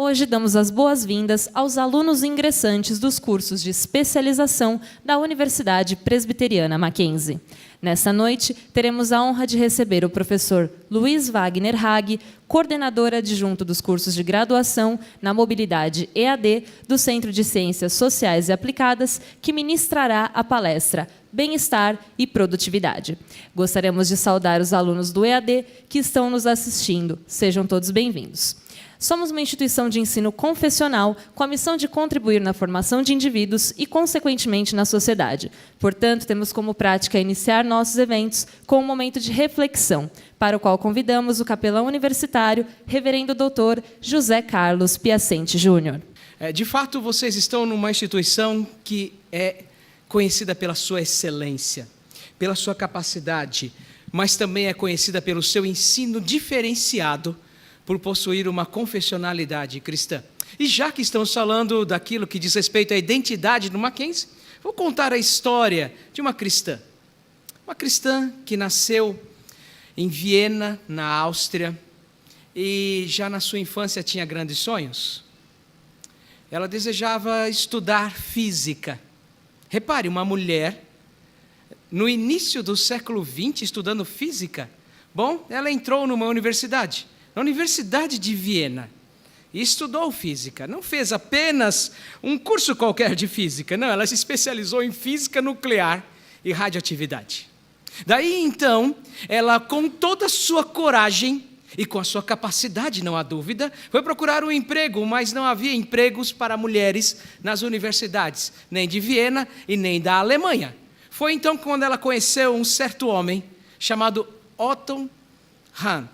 Hoje damos as boas-vindas aos alunos ingressantes dos cursos de especialização da Universidade Presbiteriana Mackenzie. Nesta noite, teremos a honra de receber o professor Luiz Wagner Hag, coordenador adjunto dos cursos de graduação na mobilidade EAD do Centro de Ciências Sociais e Aplicadas, que ministrará a palestra Bem-Estar e Produtividade. Gostaríamos de saudar os alunos do EAD que estão nos assistindo. Sejam todos bem-vindos. Somos uma instituição de ensino confessional com a missão de contribuir na formação de indivíduos e, consequentemente, na sociedade. Portanto, temos como prática iniciar nossos eventos com um momento de reflexão, para o qual convidamos o capelão universitário, reverendo doutor José Carlos Piacente Júnior. De fato, vocês estão numa instituição que é conhecida pela sua excelência, pela sua capacidade, mas também é conhecida pelo seu ensino diferenciado, por possuir uma confessionalidade cristã. E já que estamos falando daquilo que diz respeito à identidade do Mackenzie, vou contar a história de uma cristã. Uma cristã que nasceu em Viena, na Áustria, e já na sua infância tinha grandes sonhos. Ela desejava estudar física. Repare, uma mulher, no início do século XX, estudando física. Bom, ela entrou numa universidade, na Universidade de Viena, e estudou física. Não fez apenas um curso qualquer de física, não, ela se especializou em física nuclear e radioatividade. Daí, então, ela, com toda a sua coragem e com a sua capacidade, não há dúvida, foi procurar um emprego, mas não havia empregos para mulheres nas universidades, nem de Viena e nem da Alemanha. Foi então quando ela conheceu um certo homem chamado Otto Hahn.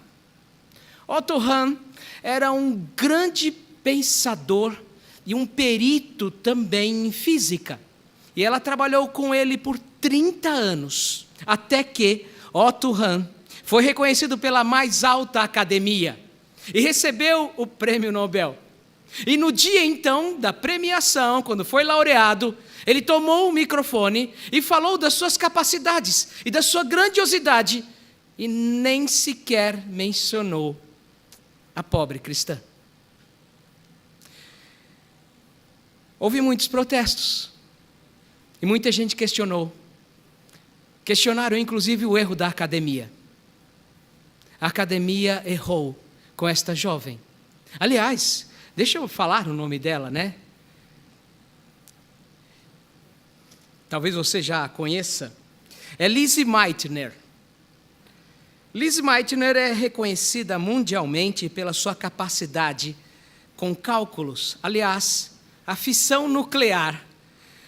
Otto Hahn era um grande pensador e um perito também em física. E ela trabalhou com ele por 30 anos, até que Otto Hahn foi reconhecido pela mais alta academia e recebeu o prêmio Nobel. E no dia, então, da premiação, quando foi laureado, ele tomou o microfone e falou das suas capacidades e da sua grandiosidade e nem sequer mencionou a pobre cristã. Houve muitos protestos e muita gente questionaram inclusive o erro da academia. A academia errou com esta jovem. Aliás, deixa eu falar o nome dela, né? Talvez você já a conheça. É Lise Meitner. Lise Meitner é reconhecida mundialmente pela sua capacidade com cálculos. Aliás, a fissão nuclear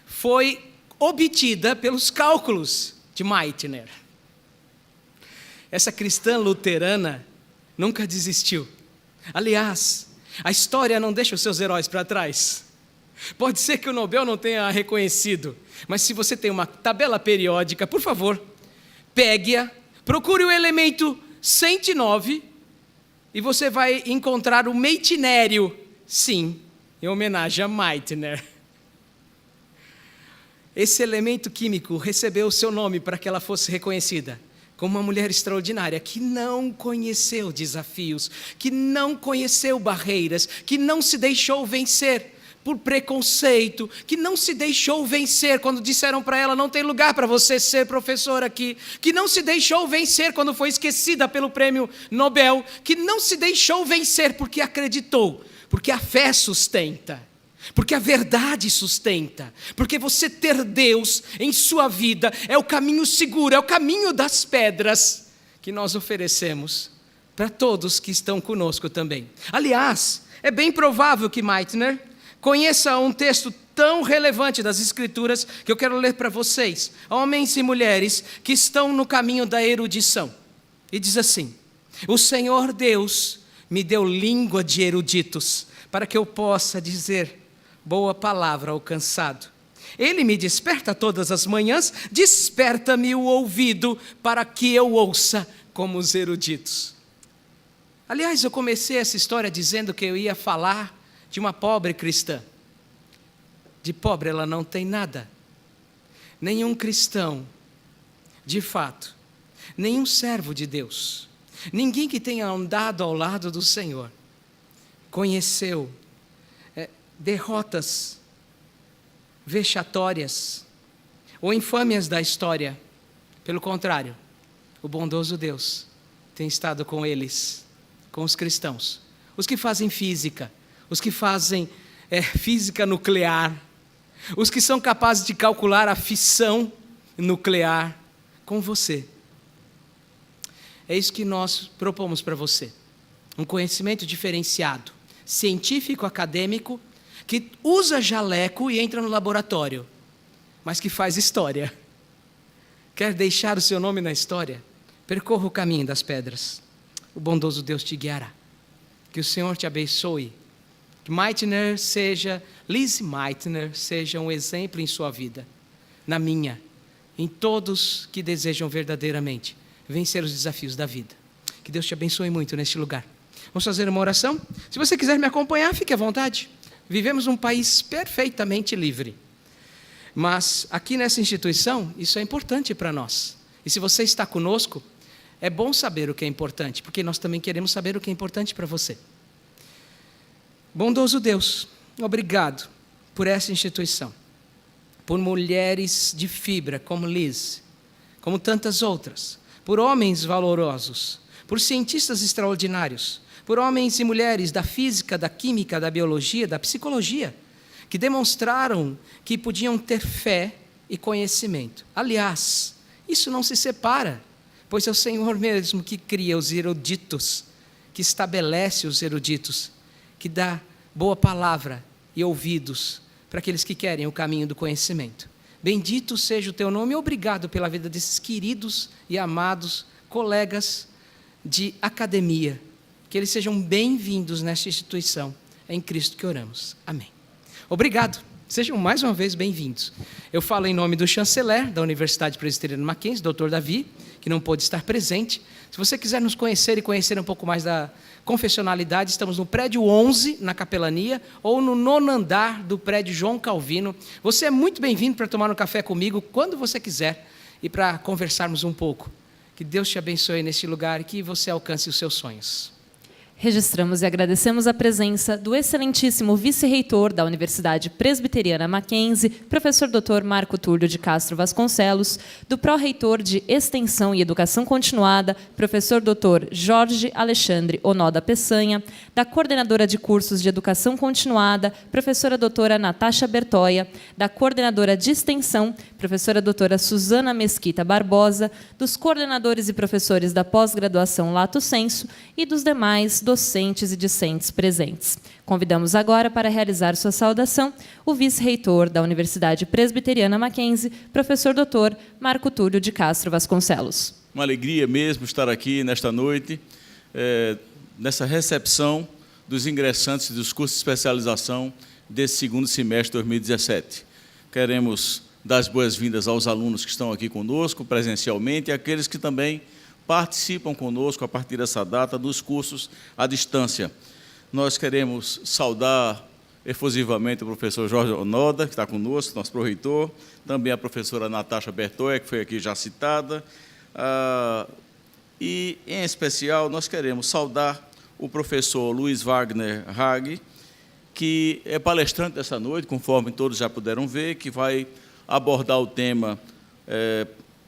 foi obtida pelos cálculos de Meitner. Essa cristã luterana nunca desistiu. Aliás, a história não deixa os seus heróis para trás. Pode ser que o Nobel não tenha reconhecido, mas se você tem uma tabela periódica, por favor, pegue-a, procure o elemento 109 e você vai encontrar o meitinério, sim, em homenagem a Meitner. Esse elemento químico recebeu o seu nome para que ela fosse reconhecida como uma mulher extraordinária, que não conheceu desafios, que não conheceu barreiras, que não se deixou vencer por preconceito, que não se deixou vencer quando disseram para ela, não tem lugar para você ser professora aqui, que não se deixou vencer quando foi esquecida pelo prêmio Nobel, que não se deixou vencer porque acreditou, porque a fé sustenta, porque a verdade sustenta, porque você ter Deus em sua vida é o caminho seguro, é o caminho das pedras que nós oferecemos para todos que estão conosco também. Aliás, é bem provável que Meitner conheça um texto tão relevante das Escrituras que eu quero ler para vocês, homens e mulheres que estão no caminho da erudição. E diz assim: o Senhor Deus me deu língua de eruditos, para que eu possa dizer boa palavra ao cansado. Ele me desperta todas as manhãs, desperta-me o ouvido, para que eu ouça como os eruditos. Aliás, eu comecei essa história dizendo que eu ia falar de uma pobre cristã. De pobre ela não tem nada. Nenhum cristão, de fato, nenhum servo de Deus, ninguém que tenha andado ao lado do Senhor, conheceu derrotas vexatórias ou infâmias da história. Pelo contrário, o bondoso Deus tem estado com eles, com os cristãos, os que fazem física, os que fazem física nuclear, os que são capazes de calcular a fissão nuclear, com você. É isso que nós propomos para você, um conhecimento diferenciado, científico, acadêmico, que usa jaleco e entra no laboratório, mas que faz história. Quer deixar o seu nome na história? Percorra o caminho das pedras. O bondoso Deus te guiará. Que o Senhor te abençoe. Que Liz Meitner seja um exemplo em sua vida, na minha, em todos que desejam verdadeiramente vencer os desafios da vida. Que Deus te abençoe muito neste lugar. Vamos fazer uma oração? Se você quiser me acompanhar, fique à vontade. Vivemos num país perfeitamente livre. Mas aqui nessa instituição, isso é importante para nós. E se você está conosco, é bom saber o que é importante, porque nós também queremos saber o que é importante para você. Bondoso Deus, obrigado por essa instituição, por mulheres de fibra como Liz, como tantas outras, por homens valorosos, por cientistas extraordinários, por homens e mulheres da física, da química, da biologia, da psicologia, que demonstraram que podiam ter fé e conhecimento. Aliás, isso não se separa, pois é o Senhor mesmo que cria os eruditos, que estabelece os eruditos, que dá boa palavra e ouvidos para aqueles que querem o caminho do conhecimento. Bendito seja o teu nome e obrigado pela vida desses queridos e amados colegas de academia. Que eles sejam bem-vindos nesta instituição. É em Cristo que oramos. Amém. Obrigado. Sejam mais uma vez bem-vindos. Eu falo em nome do chanceler da Universidade Presbiteriana Mackenzie, Dr. Davi, que não pôde estar presente. Se você quiser nos conhecer e conhecer um pouco mais da confessionalidade, estamos no prédio 11, na capelania, ou no 9º andar do prédio João Calvino. Você é muito bem-vindo para tomar um café comigo quando você quiser e para conversarmos um pouco. Que Deus te abençoe neste lugar e que você alcance os seus sonhos. Registramos e agradecemos a presença do excelentíssimo vice-reitor da Universidade Presbiteriana Mackenzie, professor Dr. Marco Túlio de Castro Vasconcelos, do pró-reitor de Extensão e Educação Continuada, professor Dr. Jorge Alexandre Onoda Peçanha, da coordenadora de cursos de Educação Continuada, professora doutora Natasha Bertoia, da coordenadora de Extensão, professora doutora Suzana Mesquita Barbosa, dos coordenadores e professores da pós-graduação Lato Sensu e dos demais docentes e discentes presentes. Convidamos agora para realizar sua saudação o vice-reitor da Universidade Presbiteriana Mackenzie, professor Dr. Marco Túlio de Castro Vasconcelos. Uma alegria mesmo estar aqui nesta noite, nessa recepção dos ingressantes dos cursos de especialização desse segundo semestre de 2017. Queremos dar as boas-vindas aos alunos que estão aqui conosco presencialmente e àqueles que também participam conosco a partir dessa data dos cursos à distância. Nós queremos saudar efusivamente o professor Jorge Onoda, que está conosco, nosso pró-reitor, também a professora Natasha Bertoia, que foi aqui já citada, e, em especial, nós queremos saudar o professor Luiz Wagner Hag, que é palestrante dessa noite, conforme todos já puderam ver, que vai abordar o tema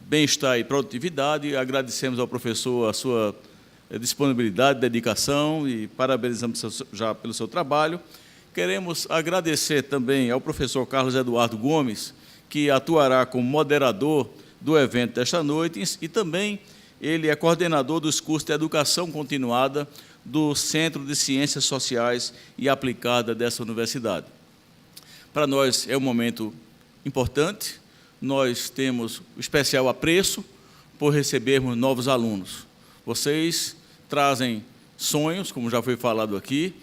bem-estar e produtividade. Agradecemos ao professor a sua disponibilidade, dedicação e parabenizamos já pelo seu trabalho. Queremos agradecer também ao professor Carlos Eduardo Gomes, que atuará como moderador do evento desta noite e também ele é coordenador dos cursos de Educação Continuada do Centro de Ciências Sociais e Aplicada dessa universidade. Para nós é um momento importante. Nós temos especial apreço por recebermos novos alunos. Vocês trazem sonhos, como já foi falado aqui,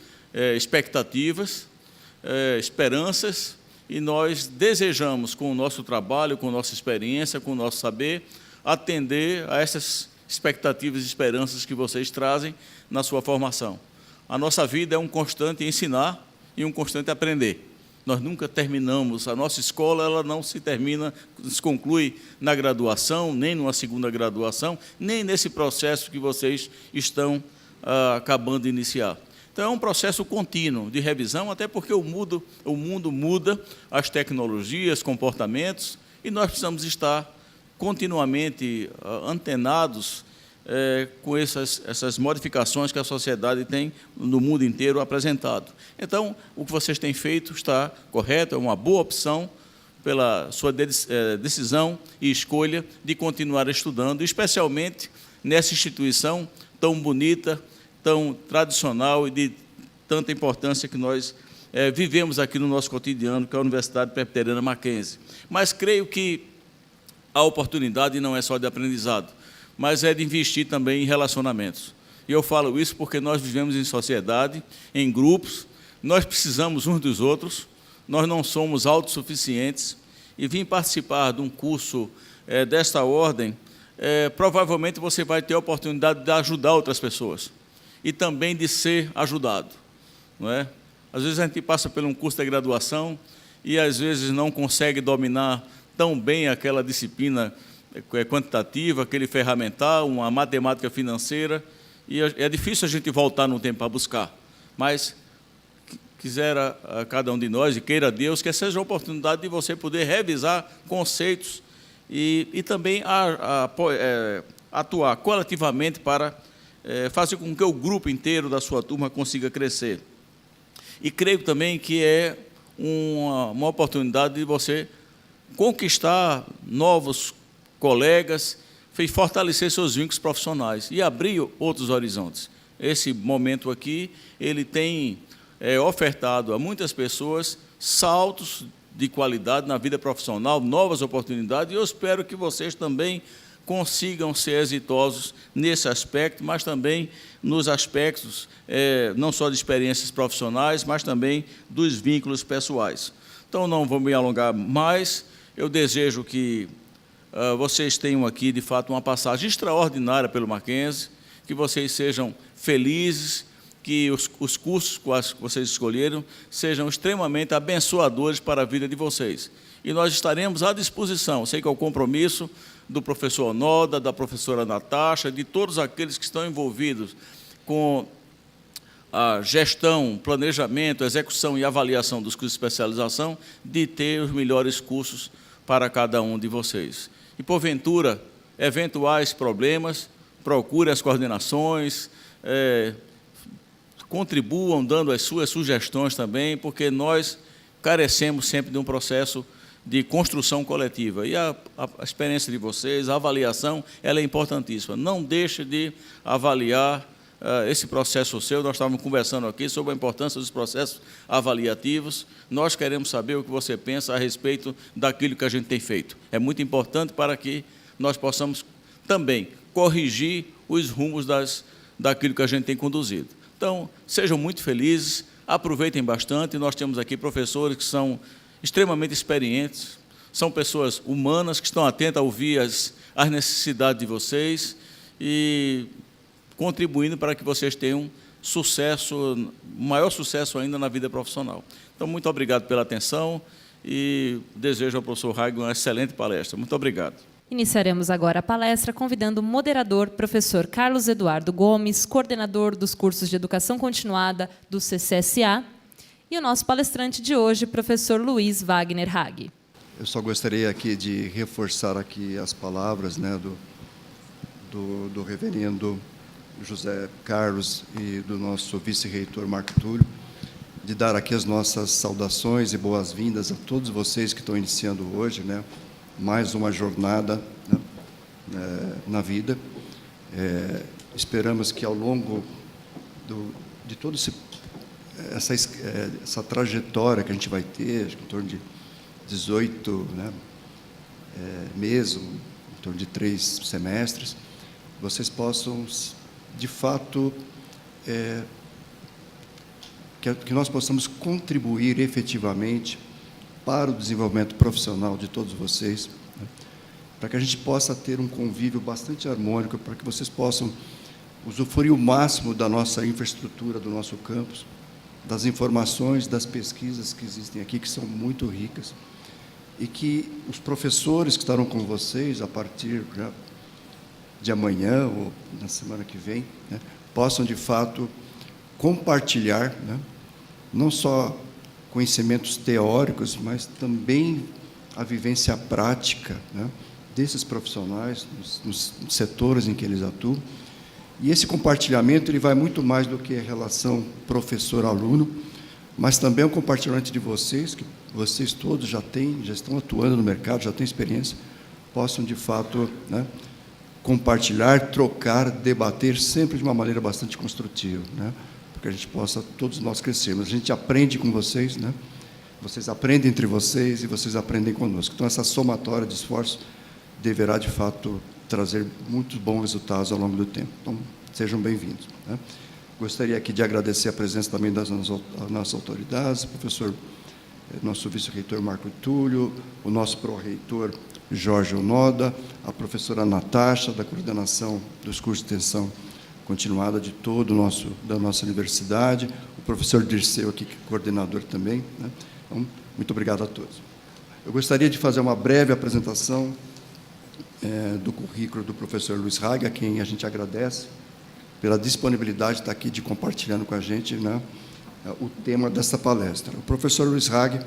expectativas, esperanças, e nós desejamos, com o nosso trabalho, com a nossa experiência, com o nosso saber, atender a essas expectativas e esperanças que vocês trazem na sua formação. A nossa vida é um constante ensinar e um constante aprender. Nós nunca terminamos, a nossa escola ela não se termina, se conclui na graduação, nem numa segunda graduação, nem nesse processo que vocês estão acabando de iniciar. Então, é um processo contínuo de revisão, até porque o mundo muda, as tecnologias, comportamentos, e nós precisamos estar continuamente antenados com essas modificações que a sociedade tem no mundo inteiro apresentado. Então, o que vocês têm feito está correto, é uma boa opção pela sua decisão e escolha de continuar estudando, especialmente nessa instituição tão bonita, tão tradicional e de tanta importância que nós vivemos aqui no nosso cotidiano, que é a Universidade Presbiteriana Mackenzie. Mas creio que a oportunidade não é só de aprendizado, mas é de investir também em relacionamentos. E eu falo isso porque nós vivemos em sociedade, em grupos, nós precisamos uns dos outros, nós não somos autossuficientes, e vim participar de um curso desta ordem, provavelmente você vai ter a oportunidade de ajudar outras pessoas e também de ser ajudado, não é? Às vezes a gente passa por um curso de graduação e às vezes não consegue dominar tão bem aquela disciplina quantitativa, aquele ferramental, uma matemática financeira, e é difícil a gente voltar no tempo para buscar, mas quisera a cada um de nós, e queira Deus, que seja a oportunidade de você poder revisar conceitos e também atuar coletivamente para fazer com que o grupo inteiro da sua turma consiga crescer. E creio também que é uma oportunidade de você conquistar novos colegas e fortalecer seus vínculos profissionais e abrir outros horizontes. Esse momento aqui, ele tem ofertado a muitas pessoas saltos de qualidade na vida profissional, novas oportunidades, e eu espero que vocês também consigam ser exitosos nesse aspecto, mas também nos aspectos não só de experiências profissionais, mas também dos vínculos pessoais. Então, não vou me alongar mais, eu desejo que vocês tenham aqui, de fato, uma passagem extraordinária pelo Mackenzie, que vocês sejam felizes, que os cursos que vocês escolheram sejam extremamente abençoadores para a vida de vocês. E nós estaremos à disposição, sei que é o compromisso do professor Onoda, da professora Natasha, de todos aqueles que estão envolvidos com a gestão, planejamento, execução e avaliação dos cursos de especialização, de ter os melhores cursos para cada um de vocês. E, porventura, eventuais problemas, procure as coordenações, contribuam dando as suas sugestões também, porque nós carecemos sempre de um processo de construção coletiva. E a experiência de vocês, a avaliação, ela é importantíssima. Não deixe de avaliar esse processo seu. Nós estávamos conversando aqui sobre a importância dos processos avaliativos. Nós queremos saber o que você pensa a respeito daquilo que a gente tem feito. É muito importante para que nós possamos também corrigir os rumos daquilo que a gente tem conduzido. Então, sejam muito felizes, aproveitem bastante. Nós temos aqui professores que são extremamente experientes, são pessoas humanas que estão atentas a ouvir as necessidades de vocês e contribuindo para que vocês tenham sucesso, maior sucesso ainda na vida profissional. Então, muito obrigado pela atenção e desejo ao professor Hag uma excelente palestra. Muito obrigado. Iniciaremos agora a palestra convidando o moderador, professor Carlos Eduardo Gomes, coordenador dos cursos de Educação Continuada do CCSA, e o nosso palestrante de hoje, professor Luiz Wagner Hag. Eu só gostaria aqui de reforçar aqui as palavras, né, do reverendo José Carlos e do nosso vice-reitor Marco Túlio, de dar aqui as nossas saudações e boas-vindas a todos vocês que estão iniciando hoje, né, mais uma jornada, né, na vida. Esperamos que ao longo de toda essa trajetória que a gente vai ter, em torno de 18 meses, em torno de 3 semestres, vocês possam, de fato, que nós possamos contribuir efetivamente para o desenvolvimento profissional de todos vocês, né, para que a gente possa ter um convívio bastante harmônico, para que vocês possam usufruir o máximo da nossa infraestrutura, do nosso campus, das informações, das pesquisas que existem aqui, que são muito ricas, e que os professores que estarão com vocês a partir já de amanhã ou na semana que vem, né, possam, de fato, compartilhar, né, não só conhecimentos teóricos, mas também a vivência prática, né, desses profissionais, nos setores em que eles atuam. E esse compartilhamento ele vai muito mais do que a relação professor-aluno, mas também o compartilhamento de vocês, que vocês todos já estão atuando no mercado, já têm experiência, possam, de fato, né, compartilhar, trocar, debater, sempre de uma maneira bastante construtiva, né, para que a gente possa, todos nós, crescermos. A gente aprende com vocês, né, vocês aprendem entre vocês e vocês aprendem conosco. Então, essa somatória de esforços deverá, de fato, trazer muitos bons resultados ao longo do tempo. Então, sejam bem-vindos, né. Gostaria aqui de agradecer a presença também das nossas autoridades, o professor, nosso vice-reitor Marco Túlio, o nosso pró-reitor Jorge Onoda, a professora Natasha, da coordenação dos cursos de extensão continuada da nossa universidade, o professor Dirceu, aqui, coordenador também, né? Então, muito obrigado a todos. Eu gostaria de fazer uma breve apresentação do currículo do professor Luiz Hag, a quem a gente agradece pela disponibilidade de estar aqui, de compartilhando com a gente, né, o tema dessa palestra. O professor Luiz Hag,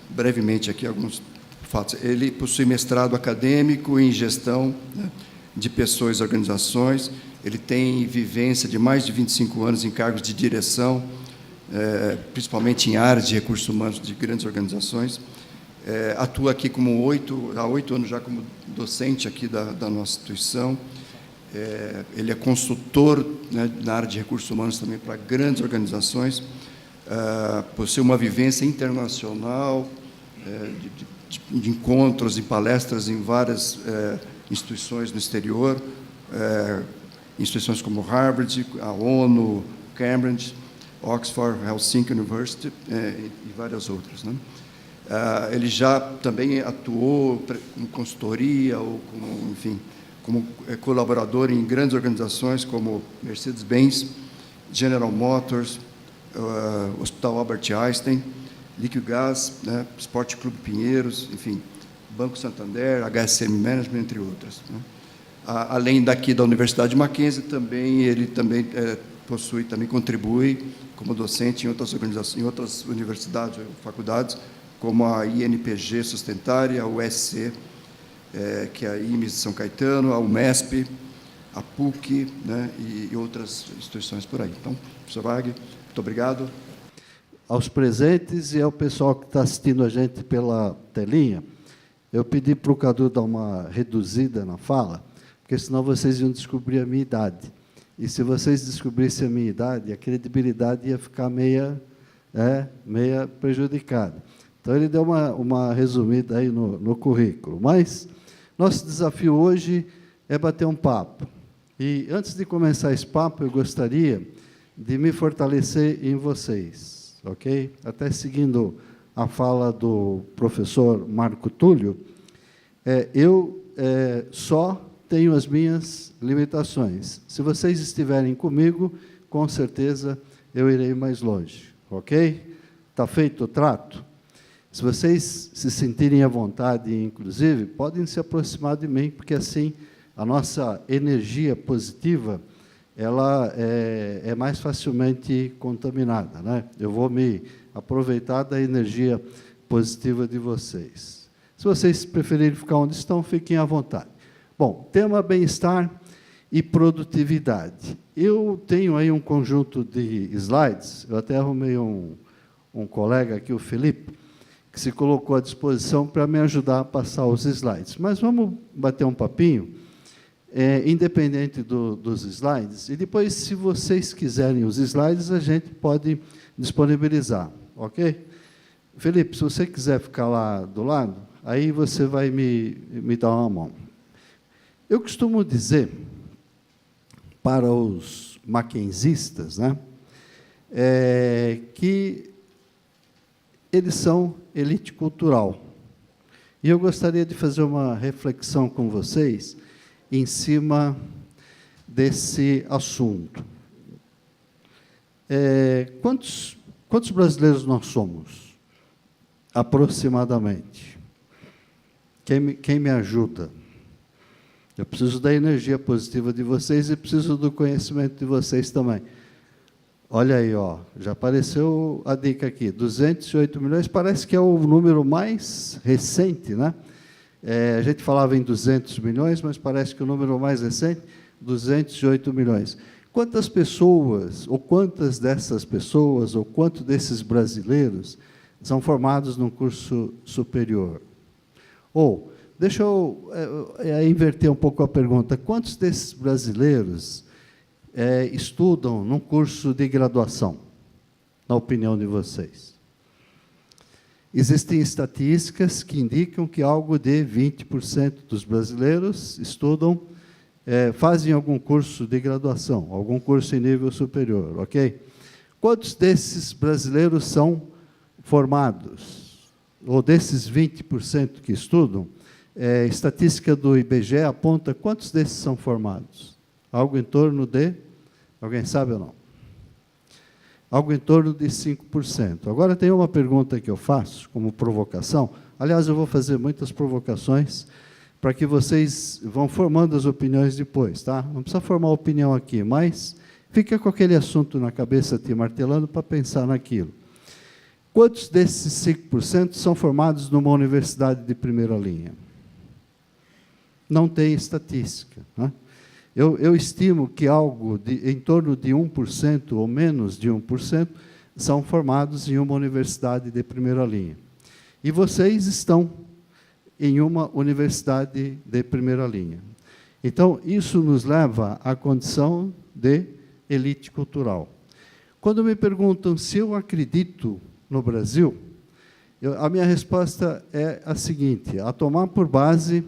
brevemente aqui, alguns fatos. Ele possui mestrado acadêmico em gestão, né, de pessoas e organizações. Ele tem vivência de mais de 25 anos em cargos de direção, principalmente em áreas de recursos humanos de grandes organizações. Atua aqui há 8 anos já como docente aqui da nossa instituição. Ele é consultor, né, na área de recursos humanos também para grandes organizações. Possui uma vivência internacional, de encontros e palestras em várias instituições no exterior, instituições como Harvard, a ONU, Cambridge, Oxford, Helsinki University e várias outras, né? Ele já também atuou em consultoria ou como, enfim, como colaborador em grandes organizações como Mercedes-Benz, General Motors, Hospital Albert Einstein, Liquigás, né, Esporte Clube Pinheiros, enfim, Banco Santander, HSM Management, entre outras, né? Além daqui da Universidade Mackenzie, ele também contribui como docente em outras organizações, em outras universidades ou faculdades, como a INPG Sustentária, a USC, que é a IMES de São Caetano, a UMESP, a PUC, né, e outras instituições por aí. Então, professor Hag, muito obrigado. Aos presentes e ao pessoal que está assistindo a gente pela telinha, eu pedi para o Cadu dar uma reduzida na fala, porque senão vocês iam descobrir a minha idade. E se vocês descobrissem a minha idade, a credibilidade ia ficar meia prejudicada. Então, ele deu uma resumida aí no currículo. Mas nosso desafio hoje é bater um papo. E, antes de começar esse papo, eu gostaria de me fortalecer em vocês, ok? Até seguindo a fala do professor Marco Túlio, eu só tenho as minhas limitações. Se vocês estiverem comigo, com certeza eu irei mais longe, ok? Está feito o trato? Se vocês se sentirem à vontade, inclusive, podem se aproximar de mim, porque assim a nossa energia positiva ela é mais facilmente contaminada, né? Eu vou me aproveitar da energia positiva de vocês. Se vocês preferirem ficar onde estão, fiquem à vontade. Bom, tema bem-estar e produtividade. Eu tenho aí um conjunto de slides, eu até arrumei um colega aqui, o Felipe, que se colocou à disposição para me ajudar a passar os slides. Mas vamos bater um papinho, independente dos slides, e depois, se vocês quiserem os slides, a gente pode disponibilizar, ok? Felipe, se você quiser ficar lá do lado, aí você vai me dar uma mão. Eu costumo dizer para os mackenzistas, né, que eles são elite cultural. E eu gostaria de fazer uma reflexão com vocês em cima desse assunto. Quantos brasileiros nós somos? Aproximadamente. Quem me ajuda? Eu preciso da energia positiva de vocês e preciso do conhecimento de vocês também. Olha aí, ó, já apareceu a dica aqui, 208 milhões, parece que é o número mais recente, né? A gente falava em 200 milhões, mas parece que o número mais recente, 208 milhões. Quantas pessoas, ou quantas dessas pessoas, ou quantos desses brasileiros são formados num curso superior? Ou, deixa eu inverter um pouco a pergunta, quantos desses brasileiros estudam num curso de graduação, na opinião de vocês? Existem estatísticas que indicam que algo de 20% dos brasileiros estudam, fazem algum curso de graduação, algum curso em nível superior, ok? Quantos desses brasileiros são formados? Ou desses 20% que estudam, estatística do IBGE aponta quantos desses são formados? Algo em torno de, alguém sabe ou não? Algo em torno de 5%. Agora tem uma pergunta que eu faço como provocação. Aliás, eu vou fazer muitas provocações para que vocês vão formando as opiniões depois, tá? Não precisa formar opinião aqui, mas fica com aquele assunto na cabeça te martelando para pensar naquilo. Quantos desses 5% são formados numa universidade de primeira linha? Não tem estatística, né? Eu estimo que algo em torno de 1% ou menos de 1% são formados em uma universidade de primeira linha. E vocês estão em uma universidade de primeira linha. Então, isso nos leva à condição de elite cultural. Quando me perguntam se eu acredito no Brasil, a minha resposta é a seguinte: a tomar por base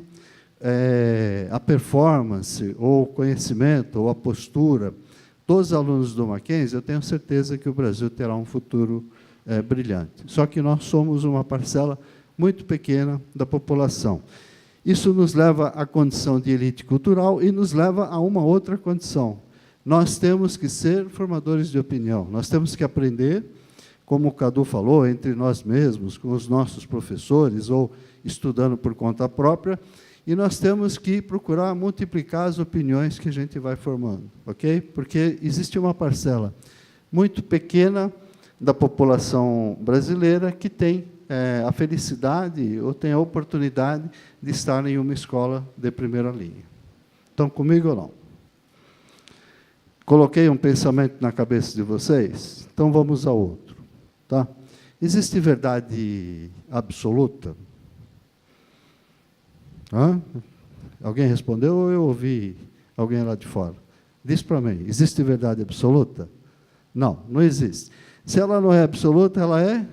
a performance, ou o conhecimento, ou a postura dos alunos do Mackenzie, eu tenho certeza que o Brasil terá um futuro brilhante. Só que nós somos uma parcela muito pequena da população. Isso nos leva à condição de elite cultural e nos leva a uma outra condição. Nós temos que ser formadores de opinião, nós temos que aprender, como o Cadu falou, entre nós mesmos, com os nossos professores, ou estudando por conta própria, e nós temos que procurar multiplicar as opiniões que a gente vai formando, ok? Porque existe uma parcela muito pequena da população brasileira que tem a felicidade ou tem a oportunidade de estar em uma escola de primeira linha. Estão comigo ou não? Coloquei um pensamento na cabeça de vocês? Então vamos a outro, tá? Existe verdade absoluta? Hã? Alguém respondeu ou eu ouvi alguém lá de fora? Diz para mim, existe verdade absoluta? Não, não existe. Se ela não é absoluta, ela é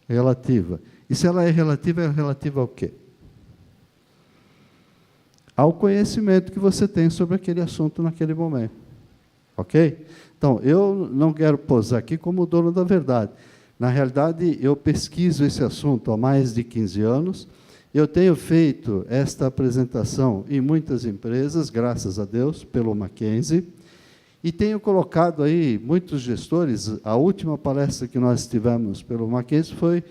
relativa. E se ela é relativa ao quê? Ao conhecimento que você tem sobre aquele assunto naquele momento. Ok? Então, eu não quero posar aqui como o dono da verdade. Na realidade, eu pesquiso esse assunto há mais de 15 anos. Eu tenho feito esta apresentação em muitas empresas, graças a Deus, pelo Mackenzie, e tenho colocado aí muitos gestores. A última palestra que nós tivemos pelo Mackenzie foi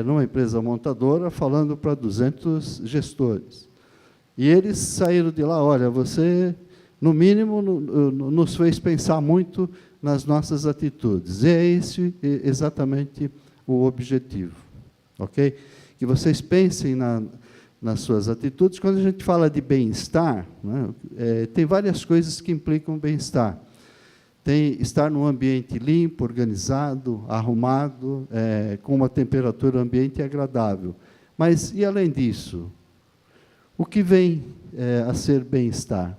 numa empresa montadora, falando para 200 gestores. E eles saíram de lá, olha, você, no mínimo, nos fez pensar muito nas nossas atitudes. E é esse exatamente o objetivo, ok? Que vocês pensem nas suas atitudes. Quando a gente fala de bem-estar, né, tem várias coisas que implicam bem-estar. Tem estar num ambiente limpo, organizado, arrumado, com uma temperatura ambiente agradável. Mas, e além disso, o que vem a ser bem-estar?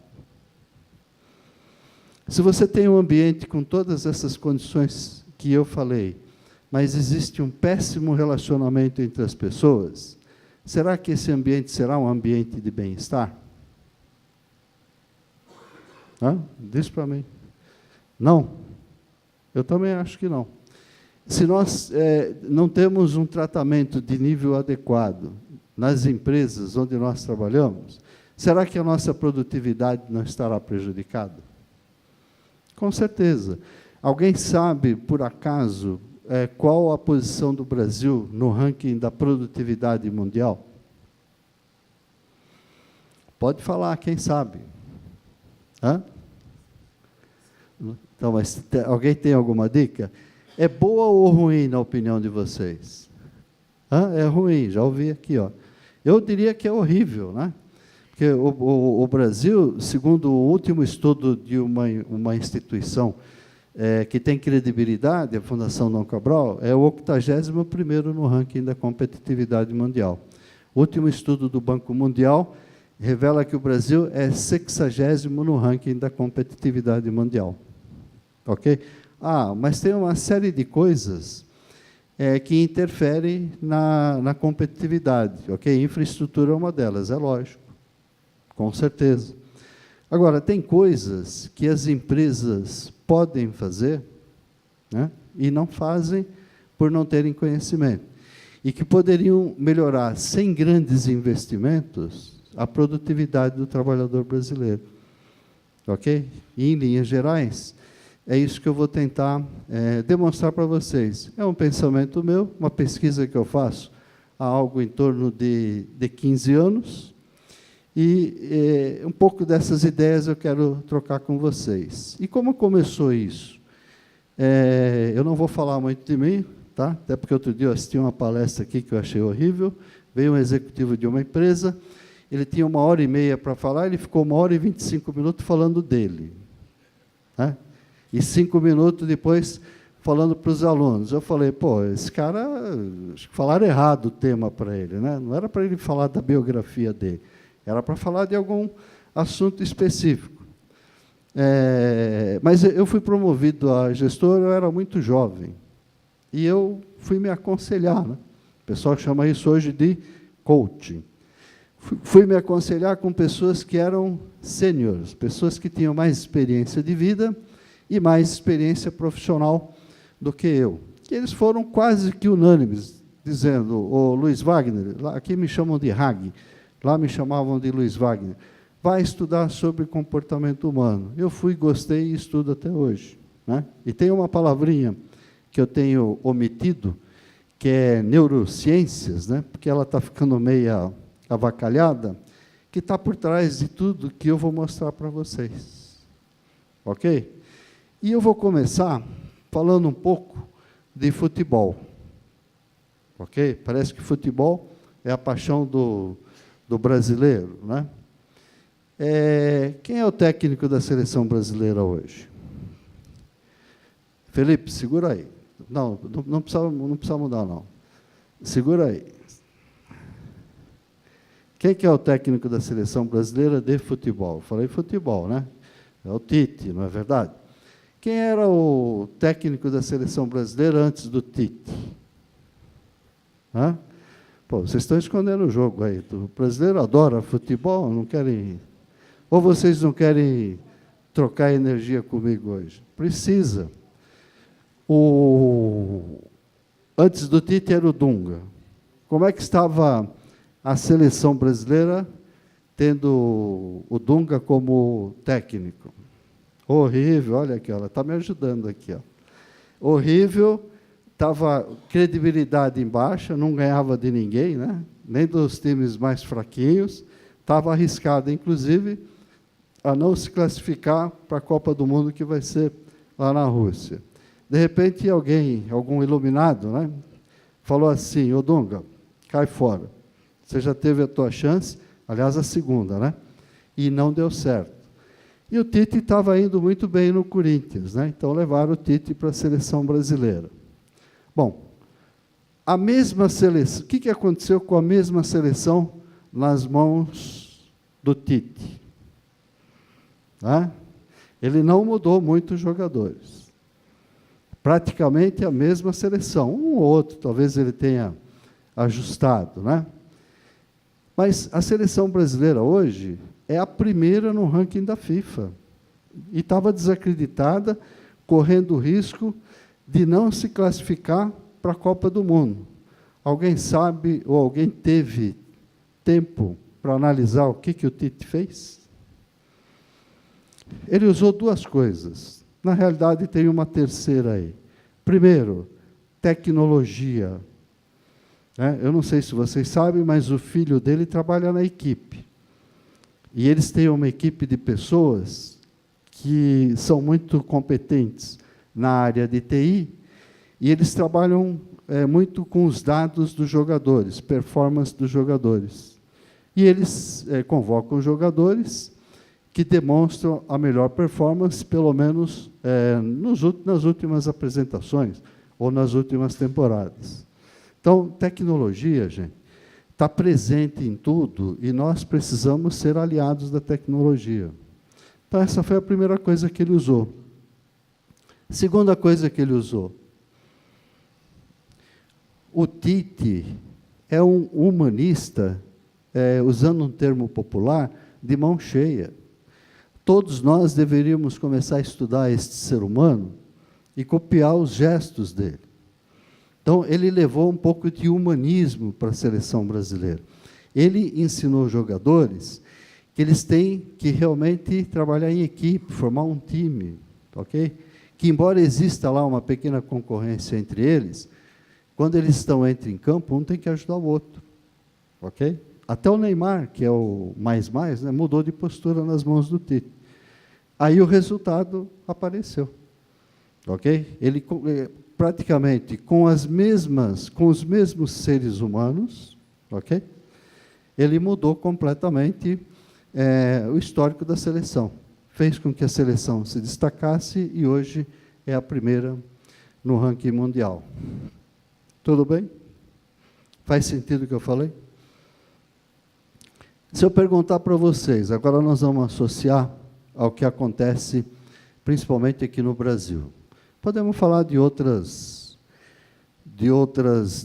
Se você tem um ambiente com todas essas condições que eu falei, mas existe um péssimo relacionamento entre as pessoas, será que esse ambiente será um ambiente de bem-estar? Diz para mim. Não? Eu também acho que não. Se nós não temos um tratamento de nível adequado nas empresas onde nós trabalhamos, será que a nossa produtividade não estará prejudicada? Com certeza. Alguém sabe, por acaso, qual a posição do Brasil no ranking da produtividade mundial? Pode falar, quem sabe? Então, mas alguém tem alguma dica? É boa ou ruim, na opinião de vocês? É ruim, já ouvi aqui. Ó. Eu diria que é horrível, né? Porque o Brasil, segundo o último estudo de uma instituição que tem credibilidade, a Fundação Dom Cabral, é o 81º no ranking da competitividade mundial. O último estudo do Banco Mundial revela que o Brasil é 60º no ranking da competitividade mundial. Ok? Mas tem uma série de coisas que interferem na competitividade. Ok? Infraestrutura é uma delas, é lógico, com certeza. Agora, tem coisas que as empresas podem fazer, né, e não fazem por não terem conhecimento, e que poderiam melhorar, sem grandes investimentos, a produtividade do trabalhador brasileiro. Ok? E, em linhas gerais, é isso que eu vou tentar demonstrar para vocês. É um pensamento meu, uma pesquisa que eu faço há algo em torno de 15 anos, e um pouco dessas ideias eu quero trocar com vocês. E como começou isso? Eu não vou falar muito de mim, tá? Até porque outro dia eu assisti uma palestra aqui que eu achei horrível. Veio um executivo de uma empresa, ele tinha 1h30 para falar, ele ficou 1h25 minutos falando dele, né? E 5 minutos depois falando para os alunos. Eu falei, esse cara, acho que falaram errado o tema para ele, né? Não era para ele falar da biografia dele, era para falar de algum assunto específico. Mas eu fui promovido a gestor, eu era muito jovem, e eu fui me aconselhar, né? O pessoal chama isso hoje de coaching. Fui me aconselhar com pessoas que eram sêniores, pessoas que tinham mais experiência de vida e mais experiência profissional do que eu. E eles foram quase que unânimes, dizendo, Luiz Wagner, aqui me chamam de Hag, lá me chamavam de Luiz Wagner, vai estudar sobre comportamento humano. Eu fui, gostei e estudo até hoje, né? E tem uma palavrinha que eu tenho omitido, que é neurociências, né? Porque ela está ficando meia avacalhada, que está por trás de tudo que eu vou mostrar para vocês. Ok? E eu vou começar falando um pouco de futebol. Ok? Parece que futebol é a paixão do brasileiro, né? Quem é o técnico da seleção brasileira hoje? Felipe, segura aí. Não precisa mudar, não. Segura aí. Quem que é o técnico da seleção brasileira de futebol? Eu falei futebol, né? É o Tite, não é verdade? Quem era o técnico da seleção brasileira antes do Tite? Vocês estão escondendo o jogo aí. O brasileiro adora futebol, não querem... Ou vocês não querem trocar energia comigo hoje? Precisa. Antes do Tite era o Dunga. Como é que estava a seleção brasileira tendo o Dunga como técnico? Horrível, olha aqui, ela está me ajudando aqui. Ó. Horrível, estava credibilidade em baixa, não ganhava de ninguém, né? Nem dos times mais fraquinhos, estava arriscado, inclusive, a não se classificar para a Copa do Mundo que vai ser lá na Rússia. De repente, algum iluminado, né, falou assim, ô Dunga, cai fora. Você já teve a tua chance, aliás, a segunda, né? E não deu certo. E o Tite estava indo muito bem no Corinthians, né? Então levaram o Tite para a seleção brasileira. Bom, a mesma seleção, o que aconteceu com a mesma seleção nas mãos do Tite? Ele não mudou muito os jogadores. Praticamente a mesma seleção, um ou outro, talvez ele tenha ajustado, né? Mas a seleção brasileira hoje é a primeira no ranking da FIFA. E estava desacreditada, correndo o risco de não se classificar para a Copa do Mundo. Alguém sabe, ou alguém teve tempo para analisar o que o Tite fez? Ele usou duas coisas. Na realidade, tem uma terceira aí. Primeiro, tecnologia. Eu não sei se vocês sabem, mas o filho dele trabalha na equipe. E eles têm uma equipe de pessoas que são muito competentes na área de TI, e eles trabalham muito com os dados dos jogadores, performance dos jogadores. E eles convocam jogadores que demonstram a melhor performance, pelo menos nas últimas apresentações ou nas últimas temporadas. Então, tecnologia, gente, está presente em tudo e nós precisamos ser aliados da tecnologia. Então, essa foi a primeira coisa que ele usou. Segunda coisa que ele usou. O Tite é um humanista, usando um termo popular, de mão cheia. Todos nós deveríamos começar a estudar este ser humano e copiar os gestos dele. Então, ele levou um pouco de humanismo para a seleção brasileira. Ele ensinou jogadores que eles têm que realmente trabalhar em equipe, formar um time, ok? Que, embora exista lá uma pequena concorrência entre eles, quando eles entram em campo, um tem que ajudar o outro, ok? Até o Neymar, que é o mais, né, mudou de postura nas mãos do Tite. Aí o resultado apareceu, ok? Ele praticamente com os mesmos seres humanos, ok? Ele mudou completamente o histórico da seleção. Fez com que a seleção se destacasse e hoje é a primeira no ranking mundial. Tudo bem? Faz sentido o que eu falei? Se eu perguntar para vocês, agora nós vamos associar ao que acontece principalmente aqui no Brasil. Podemos falar de outras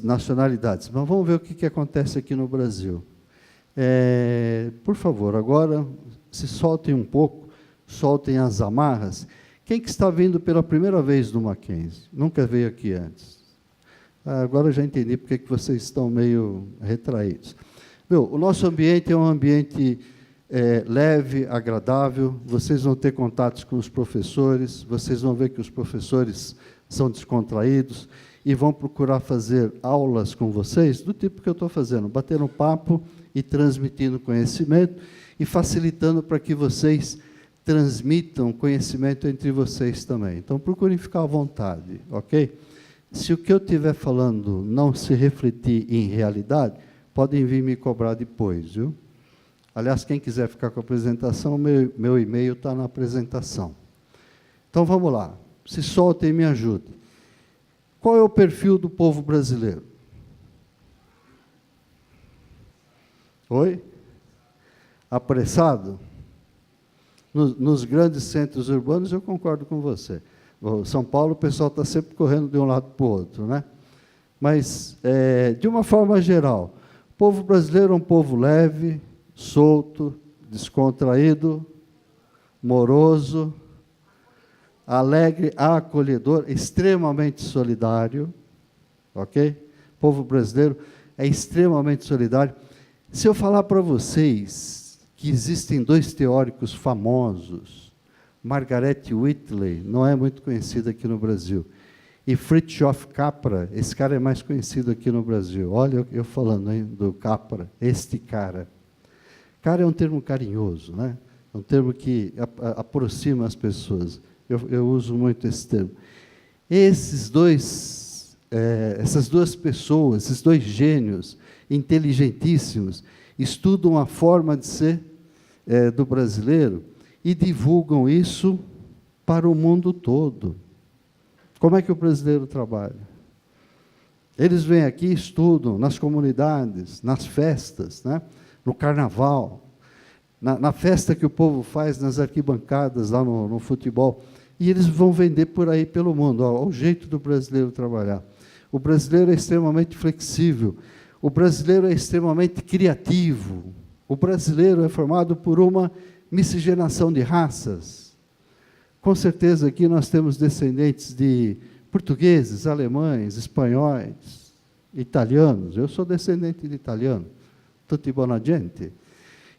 nacionalidades, mas vamos ver o que acontece aqui no Brasil. Por favor, agora se soltem um pouco, soltem as amarras. Quem que está vindo pela primeira vez do Mackenzie? Nunca veio aqui antes. Agora eu já entendi porque que vocês estão meio retraídos. O nosso ambiente é um ambiente leve, agradável, vocês vão ter contatos com os professores, vocês vão ver que os professores são descontraídos e vão procurar fazer aulas com vocês do tipo que eu estou fazendo, batendo um papo e transmitindo conhecimento e facilitando para que vocês transmitam conhecimento entre vocês também. Então, procurem ficar à vontade, ok? Se o que eu estiver falando não se refletir em realidade, podem vir me cobrar depois, viu? Aliás, quem quiser ficar com a apresentação, meu e-mail está na apresentação. Então, vamos lá. Se soltem e me ajudem. Qual é o perfil do povo brasileiro? Oi? Apressado? Nos grandes centros urbanos, eu concordo com você. São Paulo, o pessoal está sempre correndo de um lado para o outro, né? Mas, de uma forma geral, o povo brasileiro é um povo leve, solto, descontraído, moroso, alegre, acolhedor, extremamente solidário, ok? O povo brasileiro é extremamente solidário. Se eu falar para vocês que existem dois teóricos famosos, Margaret Whitley, não é muito conhecida aqui no Brasil, e Fritjof Capra, esse cara é mais conhecido aqui no Brasil. Olha eu falando hein, do Capra, este cara. Cara é um termo carinhoso, né? É um termo que aproxima as pessoas. Eu uso muito esse termo. Essas duas pessoas, esses dois gênios inteligentíssimos, estudam a forma de ser do brasileiro e divulgam isso para o mundo todo. Como é que o brasileiro trabalha? Eles vêm aqui e estudam nas comunidades, nas festas, né? No carnaval, na festa que o povo faz nas arquibancadas, lá no futebol, e eles vão vender por aí pelo mundo. Olha o jeito do brasileiro trabalhar. O brasileiro é extremamente flexível, o brasileiro é extremamente criativo, o brasileiro é formado por uma miscigenação de raças. Com certeza aqui nós temos descendentes de portugueses, alemães, espanhóis, italianos. Eu sou descendente de italiano. Tutti buona gente.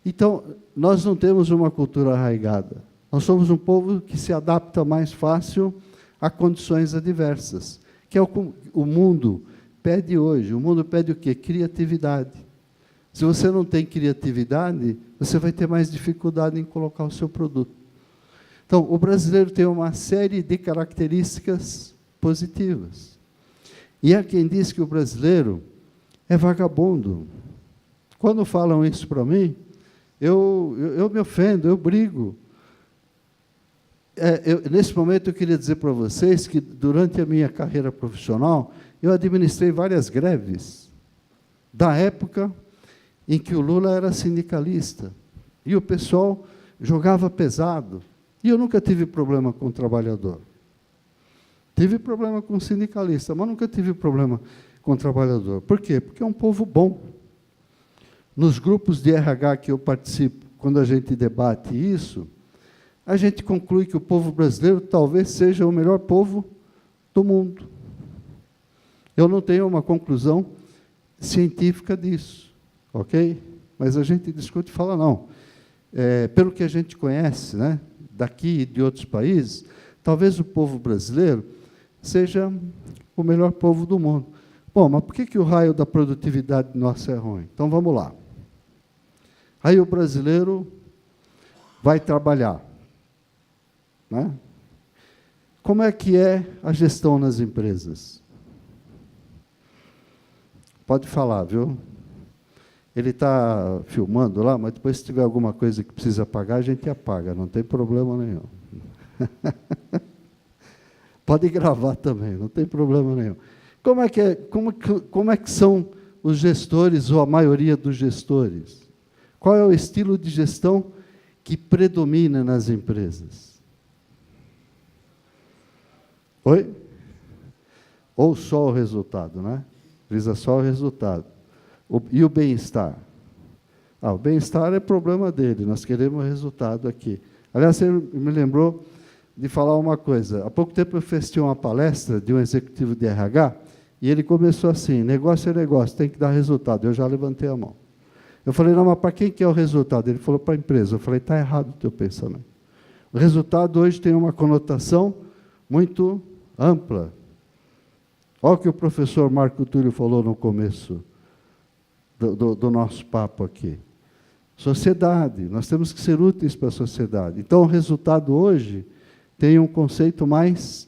Então, nós não temos uma cultura arraigada. Nós somos um povo que se adapta mais fácil a condições adversas, que é o mundo pede hoje. O mundo pede o quê? Criatividade. Se você não tem criatividade, você vai ter mais dificuldade em colocar o seu produto. Então, o brasileiro tem uma série de características positivas. E há quem diz que o brasileiro é vagabundo. Quando falam isso para mim, eu me ofendo, eu brigo. Nesse momento, eu queria dizer para vocês que, durante a minha carreira profissional, eu administrei várias greves, da época em que o Lula era sindicalista, e o pessoal jogava pesado, e eu nunca tive problema com o trabalhador. Tive problema com o sindicalista, mas nunca tive problema com o trabalhador. Por quê? Porque é um povo bom. Nos grupos de RH que eu participo, quando a gente debate isso, a gente conclui que o povo brasileiro talvez seja o melhor povo do mundo. Eu não tenho uma conclusão científica disso, ok? Mas a gente discute e fala, não. Pelo que a gente conhece, né, daqui e de outros países, talvez o povo brasileiro seja o melhor povo do mundo. Bom, mas por que o raio da produtividade nossa é ruim? Então, vamos lá. Aí o brasileiro vai trabalhar, né? Como é que é a gestão nas empresas? Pode falar, viu? Ele está filmando lá, mas depois, se tiver alguma coisa que precisa apagar, a gente apaga, não tem problema nenhum. Pode gravar também, não tem problema nenhum. Como é que são os gestores, ou a maioria dos gestores? Qual é o estilo de gestão que predomina nas empresas? Oi? Ou só o resultado, né? Visa só o resultado. E o bem-estar? O bem-estar é problema dele, nós queremos resultado aqui. Aliás, você me lembrou de falar uma coisa. Há pouco tempo eu assisti uma palestra de um executivo de RH, e ele começou assim, negócio é negócio, tem que dar resultado. Eu já levantei a mão. Eu falei, não, mas para quem que é o resultado? Ele falou, para a empresa. Eu falei, está errado o teu pensamento. O resultado hoje tem uma conotação muito ampla. Olha o que o professor Marco Túlio falou no começo do nosso papo aqui. Sociedade, nós temos que ser úteis para a sociedade. Então, o resultado hoje tem um conceito mais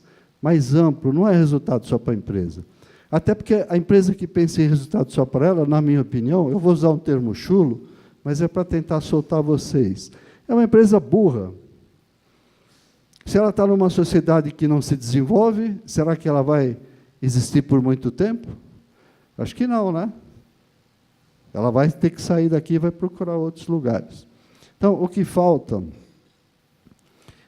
amplo, não é resultado só para a empresa. Até porque a empresa que pensa em resultado só para ela, na minha opinião, eu vou usar um termo chulo, mas é para tentar soltar vocês. É uma empresa burra. Se ela está numa sociedade que não se desenvolve, será que ela vai existir por muito tempo? Acho que não, né? Ela vai ter que sair daqui e vai procurar outros lugares. Então, o que falta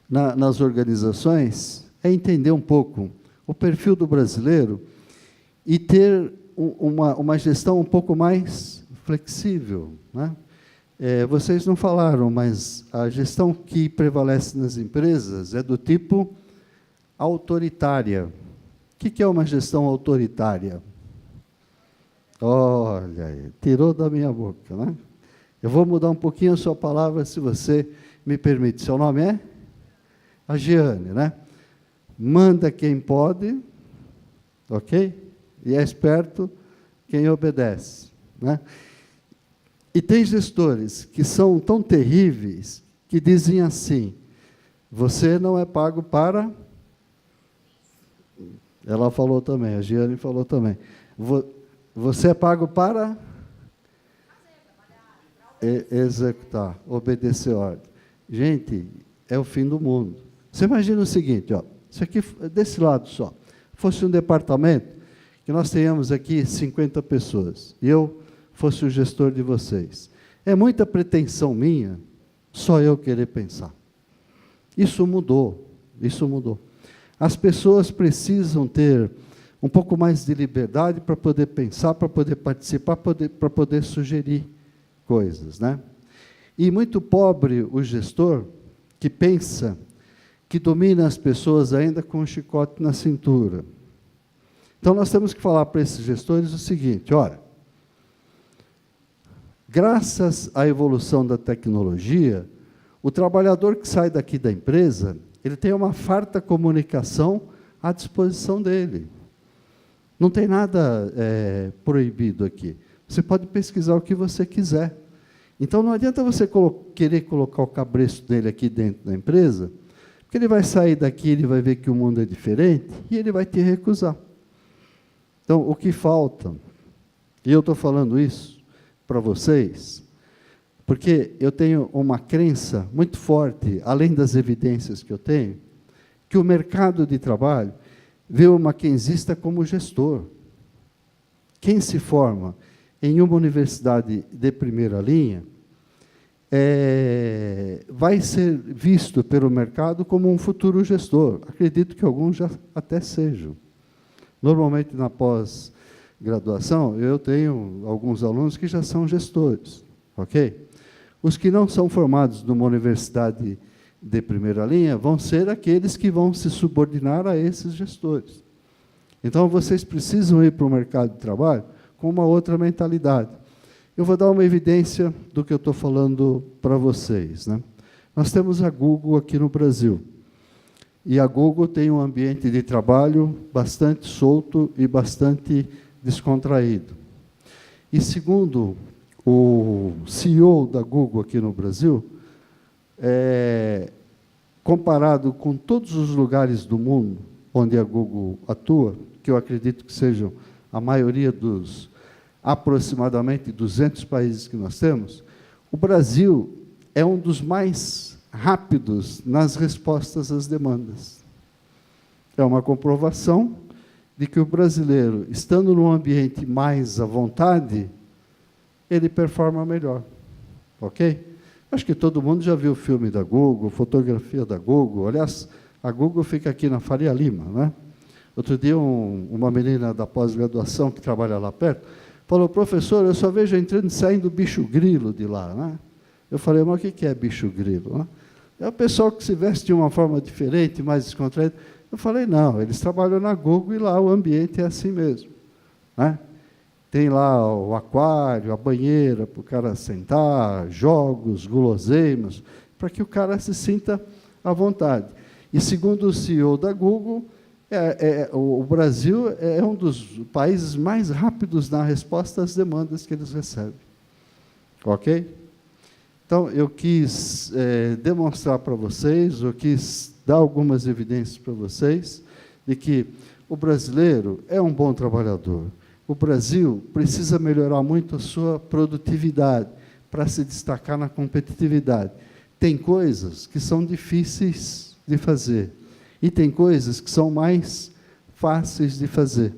nas organizações é entender um pouco o perfil do brasileiro e ter uma gestão um pouco mais flexível, né? Vocês não falaram, mas a gestão que prevalece nas empresas é do tipo autoritária. O que é uma gestão autoritária? Olha aí, tirou da minha boca, né? Eu vou mudar um pouquinho a sua palavra, se você me permite. Seu nome é? A Giane, né? Manda quem pode, ok? E é esperto quem obedece, né? E tem gestores que são tão terríveis que dizem assim, você não é pago para... Ela falou também, a Giane falou também. Você é pago para executar, obedecer ordem. Gente, é o fim do mundo. Você imagina o seguinte, ó, isso aqui, desse lado só, fosse um departamento, que nós tenhamos aqui 50 pessoas, e eu fosse o gestor de vocês. É muita pretensão minha, só eu querer pensar. Isso mudou, isso mudou. As pessoas precisam ter um pouco mais de liberdade para poder pensar, para poder participar, para poder sugerir coisas, né? E muito pobre o gestor que pensa que domina as pessoas ainda com um chicote na cintura. Então, nós temos que falar para esses gestores o seguinte, olha, graças à evolução da tecnologia, o trabalhador que sai daqui da empresa, ele tem uma farta comunicação à disposição dele. Não tem nada proibido aqui. Você pode pesquisar o que você quiser. Então, não adianta você querer colocar o cabresto dele aqui dentro da empresa, porque Porque ele vai sair daqui, ele vai ver que o mundo é diferente e ele vai te recusar. Então, o que falta, e eu estou falando isso para vocês, porque eu tenho uma crença muito forte, além das evidências que eu tenho, que o mercado de trabalho vê o maquenzista como gestor. Quem se forma em uma universidade de primeira linha vai ser visto pelo mercado como um futuro gestor. Acredito que alguns já até sejam. Normalmente, na pós-graduação, eu tenho alguns alunos que já são gestores, ok? Os que não são formados numa universidade de primeira linha vão ser aqueles que vão se subordinar a esses gestores. Então, vocês precisam ir para o mercado de trabalho com uma outra mentalidade. Eu vou dar uma evidência do que eu estou falando para vocês, né? Nós temos a Google aqui no Brasil. E a Google tem um ambiente de trabalho bastante solto e bastante descontraído. E segundo o CEO da Google aqui no Brasil, comparado com todos os lugares do mundo onde a Google atua, que eu acredito que sejam a maioria dos aproximadamente 200 países que nós temos, o Brasil é um dos mais rápidos nas respostas às demandas. É uma comprovação de que o brasileiro, estando num ambiente mais à vontade, ele performa melhor. Ok? Acho que todo mundo já viu o filme da Google, fotografia da Google. Aliás, a Google fica aqui na Faria Lima, né? Outro dia, uma menina da pós-graduação que trabalha lá perto falou: professor, eu só vejo entrando e saindo bicho grilo de lá, né? Eu falei: mas o que é bicho grilo, né? É o pessoal que se veste de uma forma diferente, mais descontraída. Eu falei: não, eles trabalham na Google e lá o ambiente é assim mesmo, né? Tem lá o aquário, a banheira para o cara sentar, jogos, guloseimas, para que o cara se sinta à vontade. E segundo o CEO da Google, o Brasil é um dos países mais rápidos na resposta às demandas que eles recebem. Ok? Então, eu quis demonstrar para vocês, eu quis dar algumas evidências para vocês, de que o brasileiro é um bom trabalhador. O Brasil precisa melhorar muito a sua produtividade para se destacar na competitividade. Tem coisas que são difíceis de fazer e tem coisas que são mais fáceis de fazer.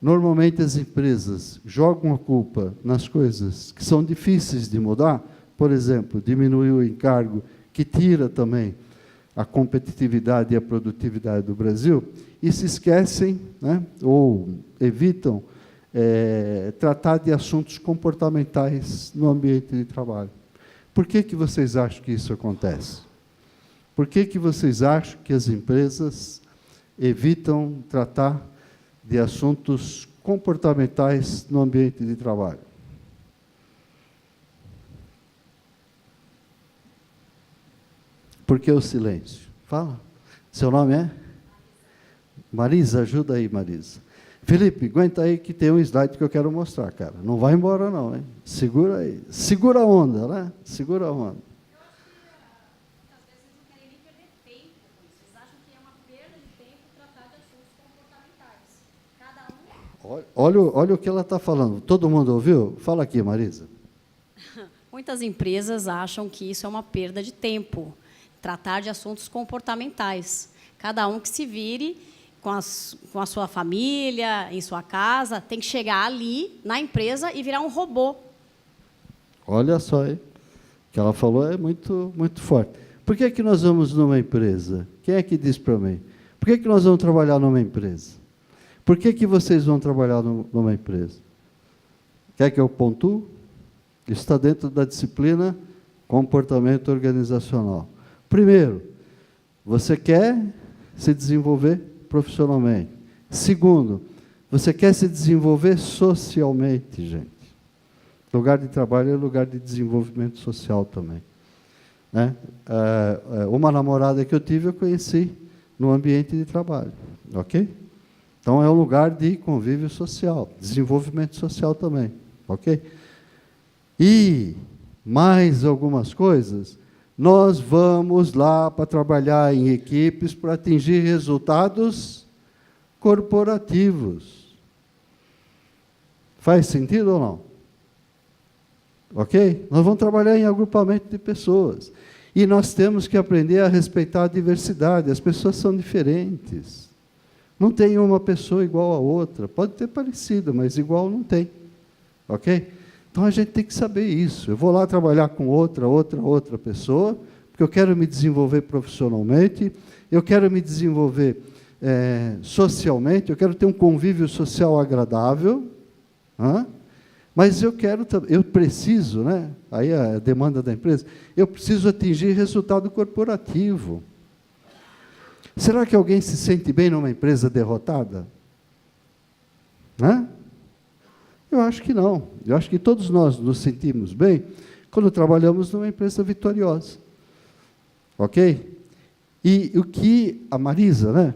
Normalmente as empresas jogam a culpa nas coisas que são difíceis de mudar, por exemplo, diminuir o encargo, que tira também a competitividade e a produtividade do Brasil, e se esquecem, né, ou evitam tratar de assuntos comportamentais no ambiente de trabalho. Por que vocês acham que isso acontece? Por que vocês acham que as empresas evitam tratar de assuntos comportamentais no ambiente de trabalho? Por que o silêncio? Fala. Seu nome é? Marisa, ajuda aí, Marisa. Felipe, aguenta aí que tem um slide que eu quero mostrar, cara. Não vai embora não, hein? Segura aí. Segura a onda, né? Segura a onda. Olha o que ela está falando. Todo mundo ouviu? Fala aqui, Marisa. Muitas empresas acham que isso é uma perda de tempo, tratar de assuntos comportamentais. Cada um que se vire com a sua família, em sua casa, tem que chegar ali, na empresa, e virar um robô. Olha só, hein? O que ela falou é muito, muito forte. Por que nós vamos numa empresa? Quem é que diz para mim? Por que nós vamos trabalhar numa empresa? Por que vocês vão trabalhar numa empresa? Quer que eu pontue? Isso está dentro da disciplina comportamento organizacional. Primeiro, você quer se desenvolver profissionalmente. Segundo, você quer se desenvolver socialmente, gente. Lugar de trabalho é lugar de desenvolvimento social também. Né? Uma namorada que eu tive, eu conheci no ambiente de trabalho. Ok? Então, é um lugar de convívio social, desenvolvimento social também. Ok? E mais algumas coisas, Nós vamos lá para trabalhar em equipes para atingir resultados corporativos. Faz sentido ou não? Ok? Nós vamos trabalhar em agrupamento de pessoas. E nós temos que aprender a respeitar a diversidade. As pessoas são diferentes. Não tem uma pessoa igual a outra. Pode ter parecida, mas igual não tem. Ok? Então, a gente tem que saber isso. Eu vou lá trabalhar com outra pessoa, porque eu quero me desenvolver profissionalmente, eu quero me desenvolver socialmente, eu quero ter um convívio social agradável, mas eu preciso, né? Aí a demanda da empresa, eu preciso atingir resultado corporativo. Será que alguém se sente bem numa empresa derrotada? Eu acho que não. Eu acho que todos nós nos sentimos bem quando trabalhamos numa empresa vitoriosa. Ok? E o que a Marisa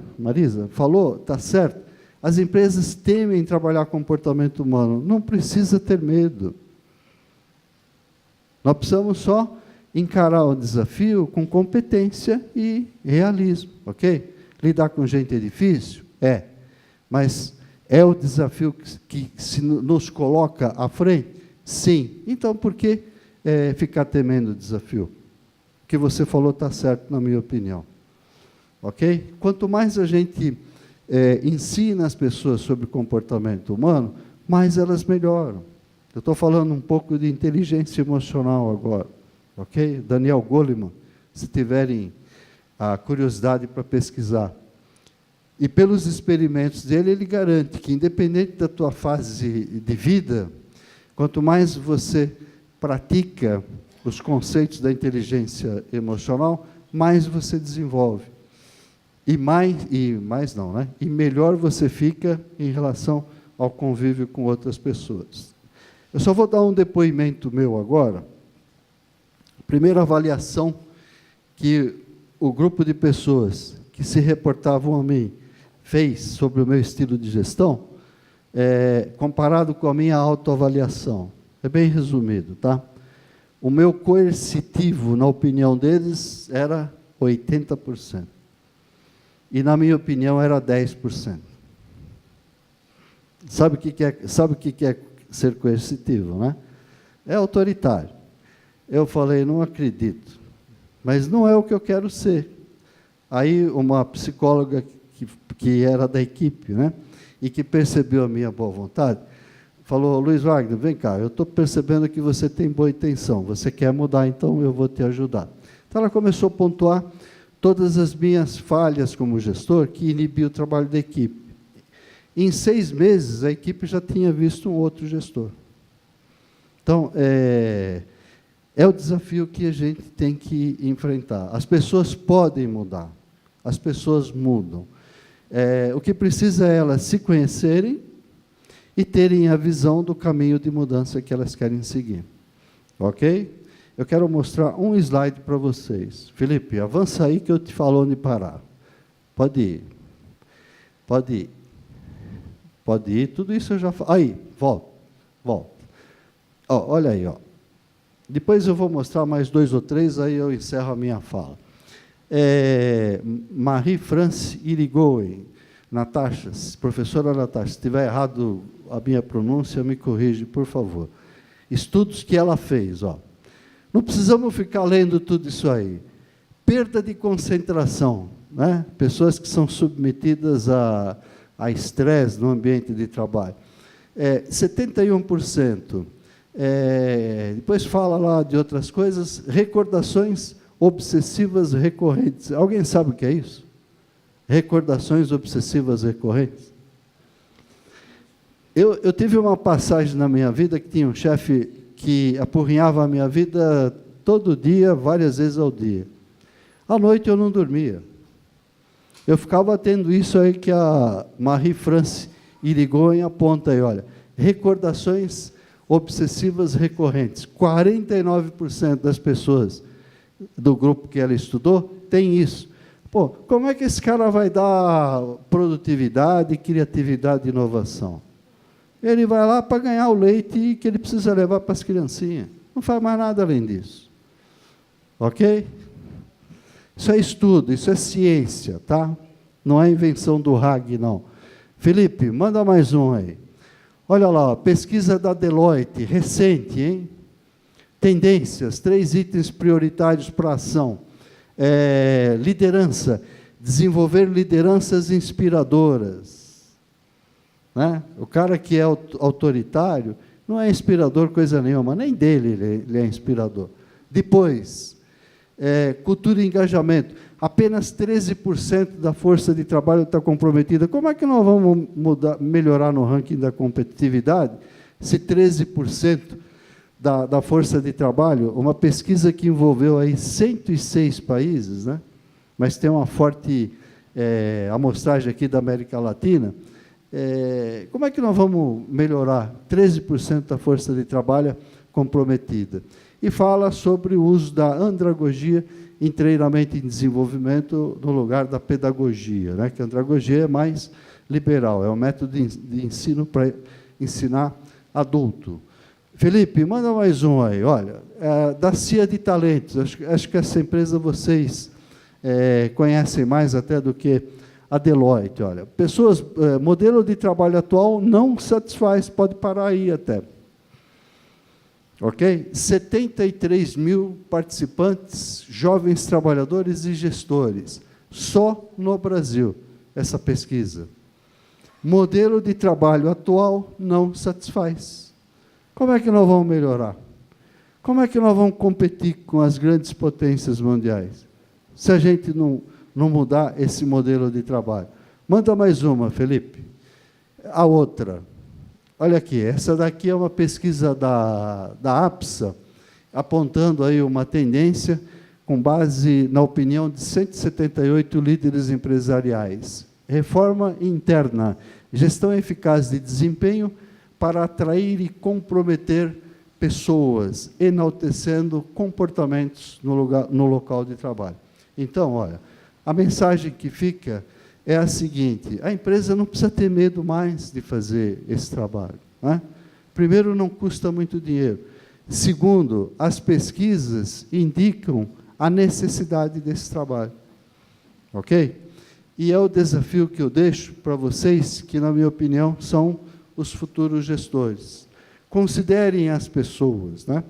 falou, está certo. As empresas temem trabalhar comportamento humano. Não precisa ter medo. Nós precisamos só encarar o desafio com competência e realismo. Ok? Lidar com gente é difícil? É. Mas é o desafio que se nos coloca à frente? Sim. Então, por que ficar temendo o desafio? O que você falou está certo, na minha opinião. Ok? Quanto mais a gente ensina as pessoas sobre comportamento humano, mais elas melhoram. Eu estou falando um pouco de inteligência emocional agora. Ok? Daniel Goleman, se tiverem a curiosidade para pesquisar. E pelos experimentos dele, ele garante que, independente da tua fase de vida, quanto mais você pratica os conceitos da inteligência emocional, mais você desenvolve. E melhor você fica em relação ao convívio com outras pessoas. Eu só vou dar um depoimento meu agora. Primeira avaliação que o grupo de pessoas que se reportavam a mim fez sobre o meu estilo de gestão, comparado com a minha autoavaliação. É bem resumido, tá? O meu coercitivo, na opinião deles, era 80%. E, na minha opinião, era 10%. Sabe o que é ser coercitivo, né? É autoritário. Eu falei, não acredito. Mas não é o que eu quero ser. Aí, uma psicóloga que era da equipe, né, e que percebeu a minha boa vontade, falou, Luiz Wagner, vem cá, eu estou percebendo que você tem boa intenção, você quer mudar, então eu vou te ajudar. Então, ela começou a pontuar todas as minhas falhas como gestor que inibiam o trabalho da equipe. Em 6 meses, a equipe já tinha visto um outro gestor. Então, é o desafio que a gente tem que enfrentar. As pessoas podem mudar, as pessoas mudam. O que precisa é elas se conhecerem e terem a visão do caminho de mudança que elas querem seguir. Ok? Eu quero mostrar um slide para vocês. Felipe, avança aí que eu te falo onde parar. Pode ir. Pode ir. Pode ir, tudo isso eu já falo. Aí, volta. Olha aí, ó. Depois eu vou mostrar mais 2 ou 3, aí eu encerro a minha fala. Marie-France Irigoyen, Natasha, professora Natasha, se estiver errado a minha pronúncia, me corrige, por favor. Estudos que ela fez, ó. Não precisamos ficar lendo tudo isso aí. Perda de concentração, né? Pessoas que são submetidas a estresse no ambiente de trabalho. 71%. Depois fala lá de outras coisas, recordações obsessivas recorrentes. Alguém sabe o que é isso? Recordações obsessivas recorrentes. Eu tive uma passagem na minha vida que tinha um chefe que apurrinhava a minha vida todo dia, várias vezes ao dia. À noite eu não dormia. Eu ficava tendo isso aí que a Marie-France Irigoyen aponta aí, olha, recordações obsessivas recorrentes. 49% das pessoas do grupo que ela estudou tem isso. Pô, como é que esse cara vai dar produtividade, criatividade e inovação? Ele vai lá para ganhar o leite que ele precisa levar para as criancinhas. Não faz mais nada além disso. Ok? Isso é estudo, isso é ciência, tá? Não é invenção do Hag, não. Felipe, manda mais um aí. Olha lá, ó, pesquisa da Deloitte, recente, hein? Tendências, 3 itens prioritários para a ação. Liderança, desenvolver lideranças inspiradoras. Né? O cara que é autoritário não é inspirador coisa nenhuma, nem dele ele é inspirador. Depois, cultura e engajamento. Apenas 13% da força de trabalho está comprometida. Como é que nós vamos melhorar no ranking da competitividade se 13% da força de trabalho, uma pesquisa que envolveu aí 106 países, né? Mas tem uma forte amostragem aqui da América Latina, como é que nós vamos melhorar 13% da força de trabalho comprometida? E fala sobre o uso da andragogia em treinamento e desenvolvimento no lugar da pedagogia, né? Que a andragogia é mais liberal, é um método de ensino para ensinar adulto. Felipe, manda mais um aí. Olha, da CIA de Talentos, acho que essa empresa vocês conhecem mais até do que a Deloitte. Olha, modelo de trabalho atual não satisfaz, pode parar aí até. Ok? 73 mil participantes, jovens trabalhadores e gestores, só no Brasil, essa pesquisa. Modelo de trabalho atual não satisfaz. Como é que nós vamos melhorar? Como é que nós vamos competir com as grandes potências mundiais? Se a gente não mudar esse modelo de trabalho. Manda mais uma, Felipe. A outra. Olha aqui, essa daqui é uma pesquisa da APSA, apontando aí uma tendência com base na opinião de 178 líderes empresariais. Reforma interna, gestão eficaz de desempenho para atrair e comprometer pessoas, enaltecendo comportamentos no local de trabalho. Então, olha, a mensagem que fica é a seguinte: a empresa não precisa ter medo mais de fazer esse trabalho, né? Primeiro, não custa muito dinheiro. Segundo, as pesquisas indicam a necessidade desse trabalho. Ok? E é o desafio que eu deixo para vocês, que, na minha opinião, são os futuros gestores. Considerem as pessoas, né?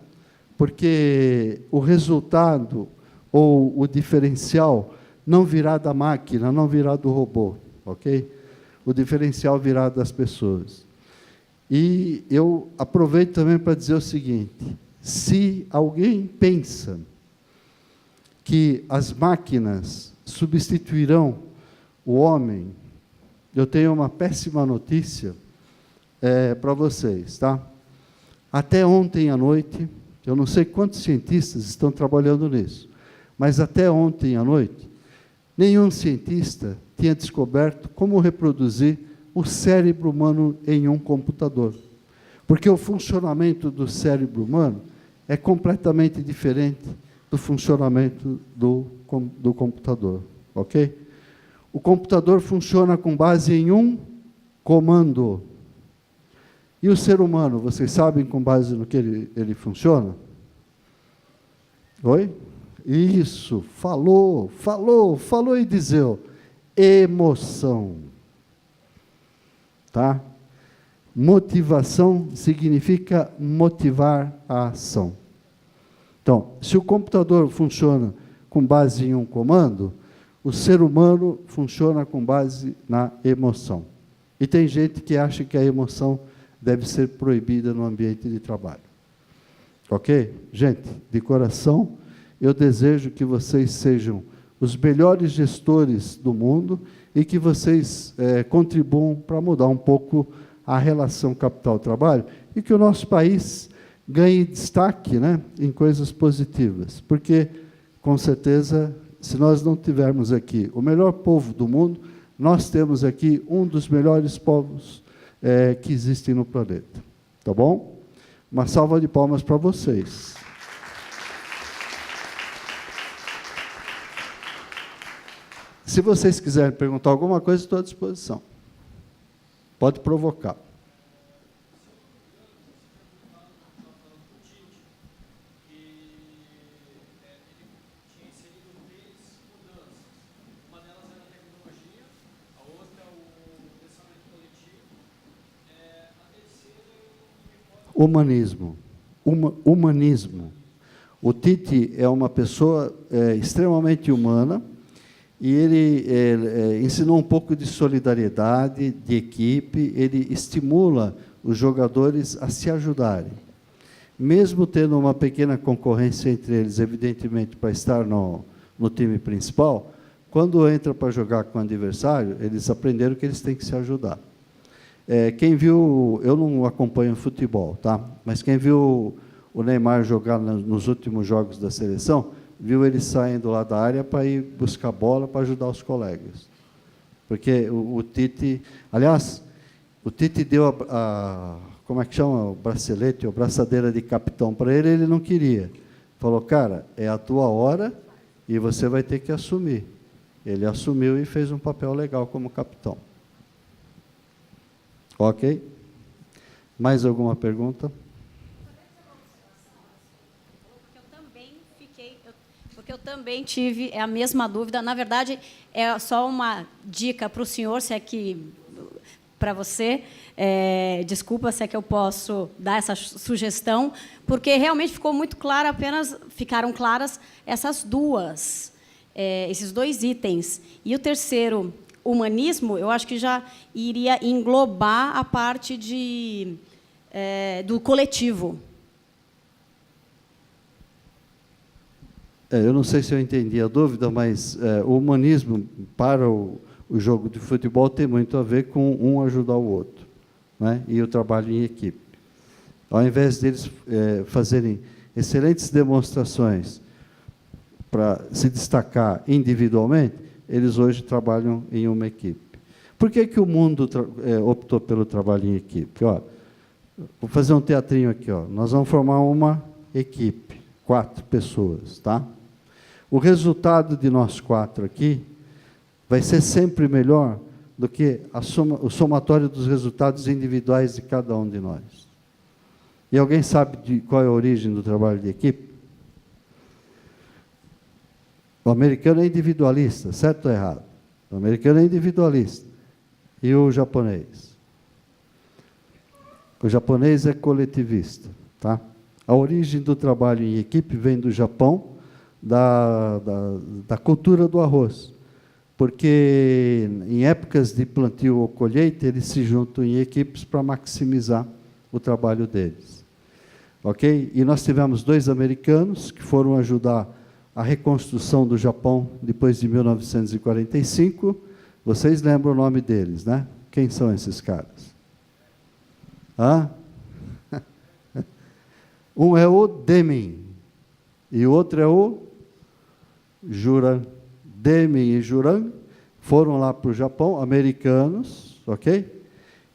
Porque o resultado ou o diferencial não virá da máquina, não virá do robô, ok? O diferencial virá das pessoas. E eu aproveito também para dizer o seguinte: se alguém pensa que as máquinas substituirão o homem, eu tenho uma péssima notícia para vocês, tá? Até ontem à noite, eu não sei quantos cientistas estão trabalhando nisso, mas até ontem à noite, nenhum cientista tinha descoberto como reproduzir o cérebro humano em um computador. Porque o funcionamento do cérebro humano é completamente diferente do funcionamento do computador, ok? O computador funciona com base em um comando. E o ser humano, vocês sabem com base no que ele funciona? Oi? Isso, falou e dizeu. Emoção. Tá? Motivação significa motivar a ação. Então, se o computador funciona com base em um comando, o ser humano funciona com base na emoção. E tem gente que acha que a emoção deve ser proibida no ambiente de trabalho. Ok? Gente, de coração, eu desejo que vocês sejam os melhores gestores do mundo e que vocês contribuam para mudar um pouco a relação capital-trabalho e que o nosso país ganhe destaque, né, em coisas positivas. Porque, com certeza, se nós não tivermos aqui o melhor povo do mundo, nós temos aqui um dos melhores povos que existem no planeta. Tá bom? Uma salva de palmas para vocês. Se vocês quiserem perguntar alguma coisa, estou à disposição. Pode provocar. Humanismo. Humanismo. O Tite é uma pessoa extremamente humana e ele ensinou um pouco de solidariedade, de equipe, ele estimula os jogadores a se ajudarem. Mesmo tendo uma pequena concorrência entre eles, evidentemente, para estar no time principal, quando entra para jogar com o adversário, eles aprenderam que eles têm que se ajudar. Quem viu, eu não acompanho futebol, tá? Mas quem viu o Neymar jogar nos últimos jogos da seleção, viu ele saindo lá da área para ir buscar bola para ajudar os colegas. Porque o Tite, aliás, o Tite deu como é que chama, o bracelete, ou braçadeira de capitão para ele, ele não queria. Falou, cara, é a tua hora e você vai ter que assumir. Ele assumiu e fez um papel legal como capitão. Ok? Mais alguma pergunta? Porque eu também tive a mesma dúvida. Na verdade, é só uma dica para o senhor, se é que para você, desculpa se é que eu posso dar essa sugestão, porque realmente ficou muito claro, ficaram claras essas esses dois itens. E o terceiro, humanismo, eu acho que já iria englobar a parte do coletivo. Eu não sei se eu entendi a dúvida, mas o humanismo para o jogo de futebol tem muito a ver com um ajudar o outro, né? E o trabalho em equipe. Ao invés deles fazerem excelentes demonstrações para se destacar individualmente, eles hoje trabalham em uma equipe. Por que o mundo optou pelo trabalho em equipe? Ó, vou fazer um teatrinho aqui. Ó. Nós vamos formar uma equipe, 4 pessoas. Tá? O resultado de nós 4 aqui vai ser sempre melhor do que o somatório dos resultados individuais de cada um de nós. E alguém sabe qual é a origem do trabalho de equipe? O americano é individualista, certo ou errado? O americano é individualista. E o japonês? O japonês é coletivista. Tá? A origem do trabalho em equipe vem do Japão, da cultura do arroz. Porque em épocas de plantio ou colheita, eles se juntam em equipes para maximizar o trabalho deles. Ok? E nós tivemos 2 americanos que foram ajudar a reconstrução do Japão depois de 1945. Vocês lembram o nome deles, né? Quem são esses caras? Hã? Um é o Deming e o outro é o Juran. Deming e Juran foram lá para o Japão, americanos, ok?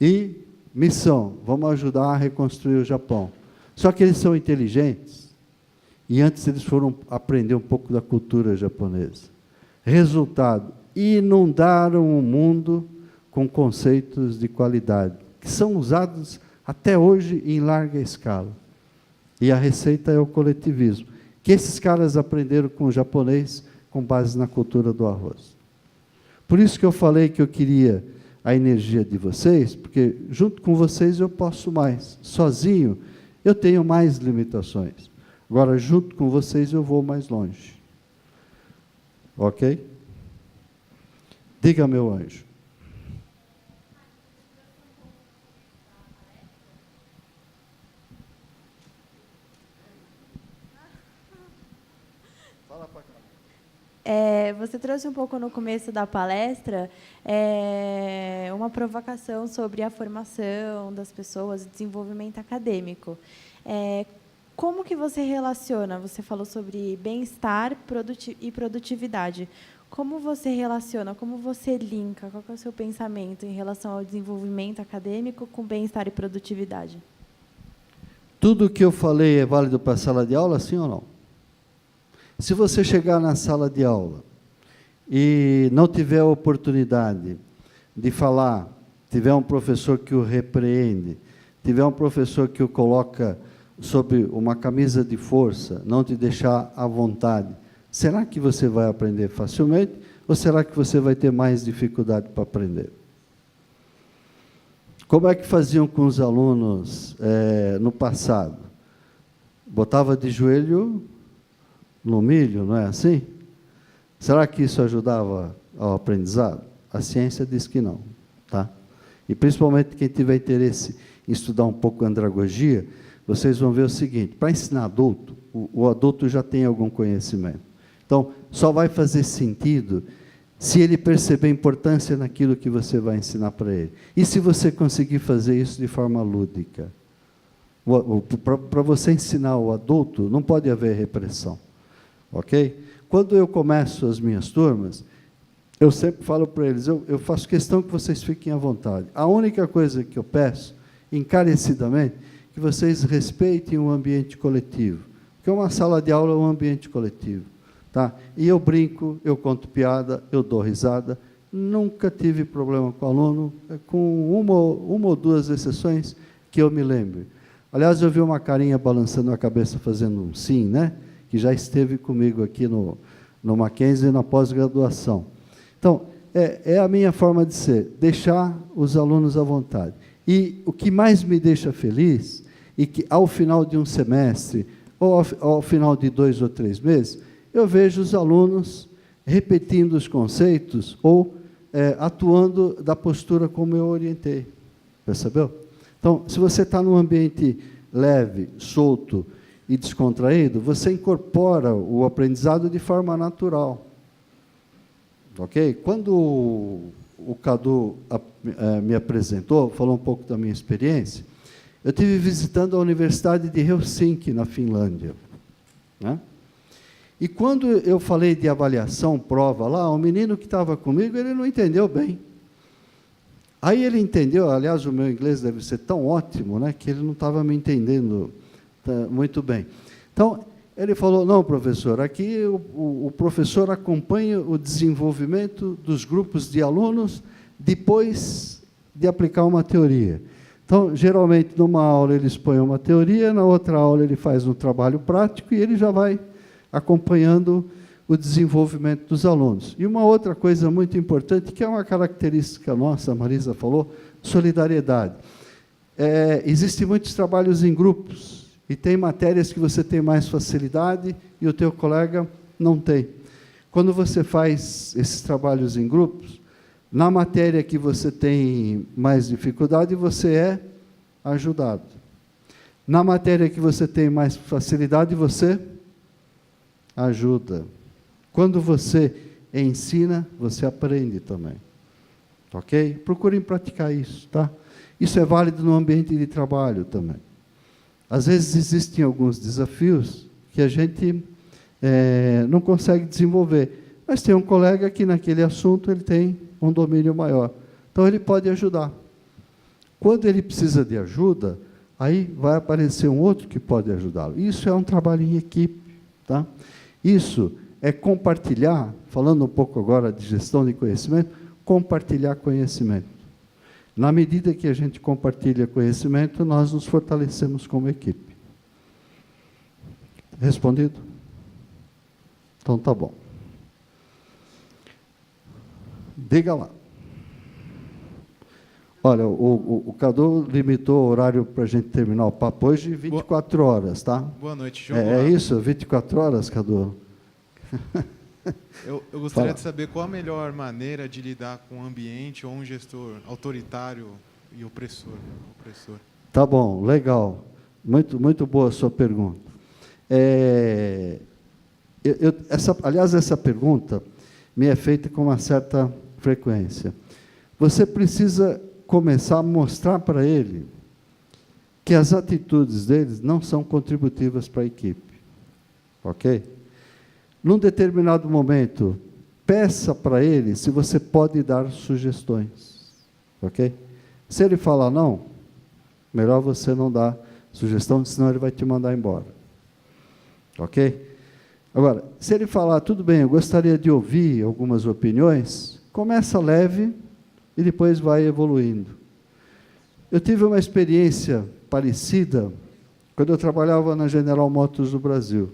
E missão, vamos ajudar a reconstruir o Japão. Só que eles são inteligentes. E antes eles foram aprender um pouco da cultura japonesa. Resultado, inundaram o mundo com conceitos de qualidade, que são usados até hoje em larga escala. E a receita é o coletivismo, que esses caras aprenderam com o japonês com base na cultura do arroz. Por isso que eu falei que eu queria a energia de vocês, porque junto com vocês eu posso mais. Sozinho eu tenho mais limitações. Agora, junto com vocês, eu vou mais longe. Ok? Diga, meu anjo. Fala pra cá. Você trouxe um pouco no começo da palestra uma provocação sobre a formação das pessoas, desenvolvimento acadêmico. Como que você relaciona? Você falou sobre bem-estar e produtividade. Como você relaciona, como você linka, qual que é o seu pensamento em relação ao desenvolvimento acadêmico com bem-estar e produtividade? Tudo o que eu falei é válido para a sala de aula, sim ou não? Se você chegar na sala de aula e não tiver a oportunidade de falar, tiver um professor que o repreende, tiver um professor que o coloca sob uma camisa de força, não te deixar à vontade, será que você vai aprender facilmente ou será que você vai ter mais dificuldade para aprender? Como é que faziam com os alunos no passado? Botava de joelho no milho, não é assim? Será que isso ajudava ao aprendizado? A ciência diz que não. Tá? E, principalmente, quem tiver interesse em estudar um pouco andragogia, vocês vão ver o seguinte: para ensinar adulto, o adulto já tem algum conhecimento. Então, só vai fazer sentido se ele perceber a importância naquilo que você vai ensinar para ele. E se você conseguir fazer isso de forma lúdica. Para você ensinar o adulto, não pode haver repressão. Ok? Quando eu começo as minhas turmas, eu sempre falo para eles, eu faço questão que vocês fiquem à vontade. A única coisa que eu peço, encarecidamente, que vocês respeitem o ambiente coletivo. Porque uma sala de aula é um ambiente coletivo. Tá? E eu brinco, eu conto piada, eu dou risada. Nunca tive problema com o aluno, com uma ou duas exceções que eu me lembre. Aliás, eu vi uma carinha balançando a cabeça, fazendo um sim, né? Que já esteve comigo aqui no Mackenzie, na pós-graduação. Então, é a minha forma de ser, deixar os alunos à vontade. E o que mais me deixa feliz, é que ao final de um semestre, ou ao final de 2 ou 3 meses, eu vejo os alunos repetindo os conceitos ou atuando da postura como eu orientei. Percebeu? Então, se você está num ambiente leve, solto e descontraído, você incorpora o aprendizado de forma natural. Ok? Quando o Cadu me apresentou, falou um pouco da minha experiência, eu estive visitando a Universidade de Helsinki, na Finlândia. Né? E quando eu falei de avaliação, prova lá, o menino que estava comigo, ele não entendeu bem. Aí ele entendeu, aliás, o meu inglês deve ser tão ótimo, né, que ele não estava me entendendo muito bem. Então, ele falou, não, professor, aqui o professor acompanha o desenvolvimento dos grupos de alunos depois de aplicar uma teoria. Então, geralmente, numa aula ele expõe uma teoria, na outra aula ele faz um trabalho prático e ele já vai acompanhando o desenvolvimento dos alunos. E uma outra coisa muito importante, que é uma característica nossa, a Marisa falou, solidariedade. Existem muitos trabalhos em grupos, e tem matérias que você tem mais facilidade e o teu colega não tem. Quando você faz esses trabalhos em grupos, na matéria que você tem mais dificuldade, você é ajudado. Na matéria que você tem mais facilidade, você ajuda. Quando você ensina, você aprende também. Ok? Procurem praticar isso, tá? Isso é válido no ambiente de trabalho também. Às vezes existem alguns desafios que a gente não consegue desenvolver, mas tem um colega que naquele assunto ele tem um domínio maior. Então ele pode ajudar. Quando ele precisa de ajuda, aí vai aparecer um outro que pode ajudá-lo. Isso é um trabalho em equipe, tá? Isso é compartilhar, falando um pouco agora de gestão de conhecimento, compartilhar conhecimento. Na medida que a gente compartilha conhecimento, nós nos fortalecemos como equipe. Respondido? Então, tá bom. Diga lá. Olha, o Cadu limitou o horário para a gente terminar o papo hoje, 24 horas, tá? Boa noite, João. É isso? 24 horas, Cadu? Eu gostaria de saber qual a melhor maneira de lidar com um ambiente ou um gestor autoritário e opressor. Tá bom, legal. Muito boa a sua pergunta. Aliás, essa pergunta me é feita com uma certa frequência. Você precisa começar a mostrar para ele que as atitudes deles não são contributivas para a equipe. Ok? Num determinado momento, peça para ele se você pode dar sugestões. Ok? Se ele falar não, melhor você não dar sugestão, senão ele vai te mandar embora. Ok? Agora, se ele falar, tudo bem, eu gostaria de ouvir algumas opiniões, começa leve e depois vai evoluindo. Eu tive uma experiência parecida quando eu trabalhava na General Motors do Brasil.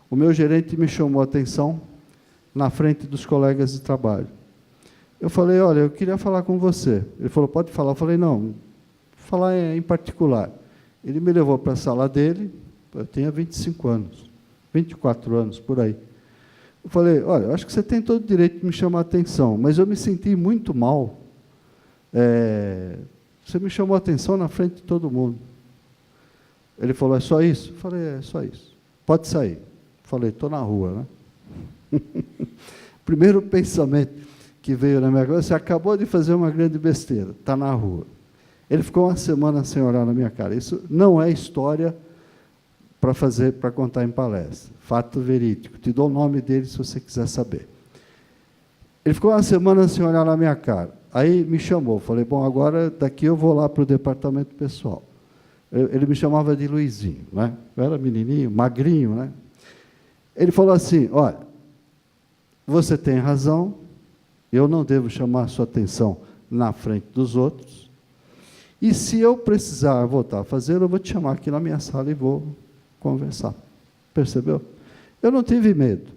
O meu gerente me chamou a atenção na frente dos colegas de trabalho. Eu falei, olha, eu queria falar com você. Ele falou, pode falar. Eu falei, não, falar em particular. Ele me levou para a sala dele, eu tinha 25 anos, 24 anos, por aí. Eu falei, olha, eu acho que você tem todo o direito de me chamar a atenção, mas eu me senti muito mal. Você me chamou a atenção na frente de todo mundo. Ele falou, é só isso? Eu falei, é só isso. Pode sair. Eu falei, estou na rua, né? Primeiro pensamento que veio na minha cabeça, você acabou de fazer uma grande besteira, está na rua. Ele ficou uma semana sem olhar na minha cara. Isso não é história para contar em palestra. Fato verídico. Te dou o nome dele se você quiser saber. Ele ficou uma semana sem olhar na minha cara. Aí me chamou. Falei, bom, agora daqui eu vou lá para o departamento pessoal. Ele me chamava de Luizinho, né? Eu era menininho, magrinho, né? Ele falou assim, olha, você tem razão, eu não devo chamar a sua atenção na frente dos outros, e se eu precisar voltar a fazer, eu vou te chamar aqui na minha sala e vou conversar. Percebeu? Eu não tive medo.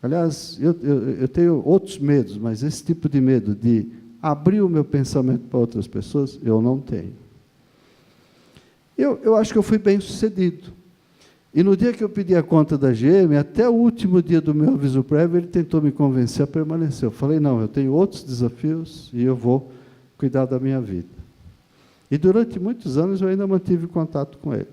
Aliás, eu tenho outros medos, mas esse tipo de medo de abrir o meu pensamento para outras pessoas, eu não tenho. Eu acho que eu fui bem-sucedido. E no dia que eu pedi a conta da GM, até o último dia do meu aviso prévio, ele tentou me convencer a permanecer. Eu falei, não, eu tenho outros desafios e eu vou cuidar da minha vida. E durante muitos anos eu ainda mantive contato com ele.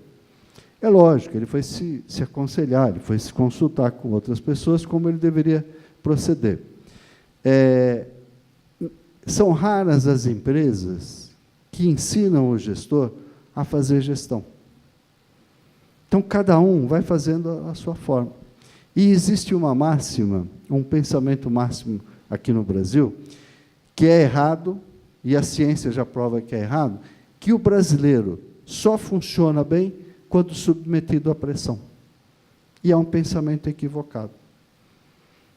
É lógico, ele foi se aconselhar, ele foi se consultar com outras pessoas como ele deveria proceder. São raras as empresas que ensinam o gestor a fazer gestão. Então, cada um vai fazendo a sua forma. E existe uma máxima, um pensamento máximo aqui no Brasil, que é errado, e a ciência já prova que é errado, que o brasileiro só funciona bem quando submetido à pressão. E é um pensamento equivocado.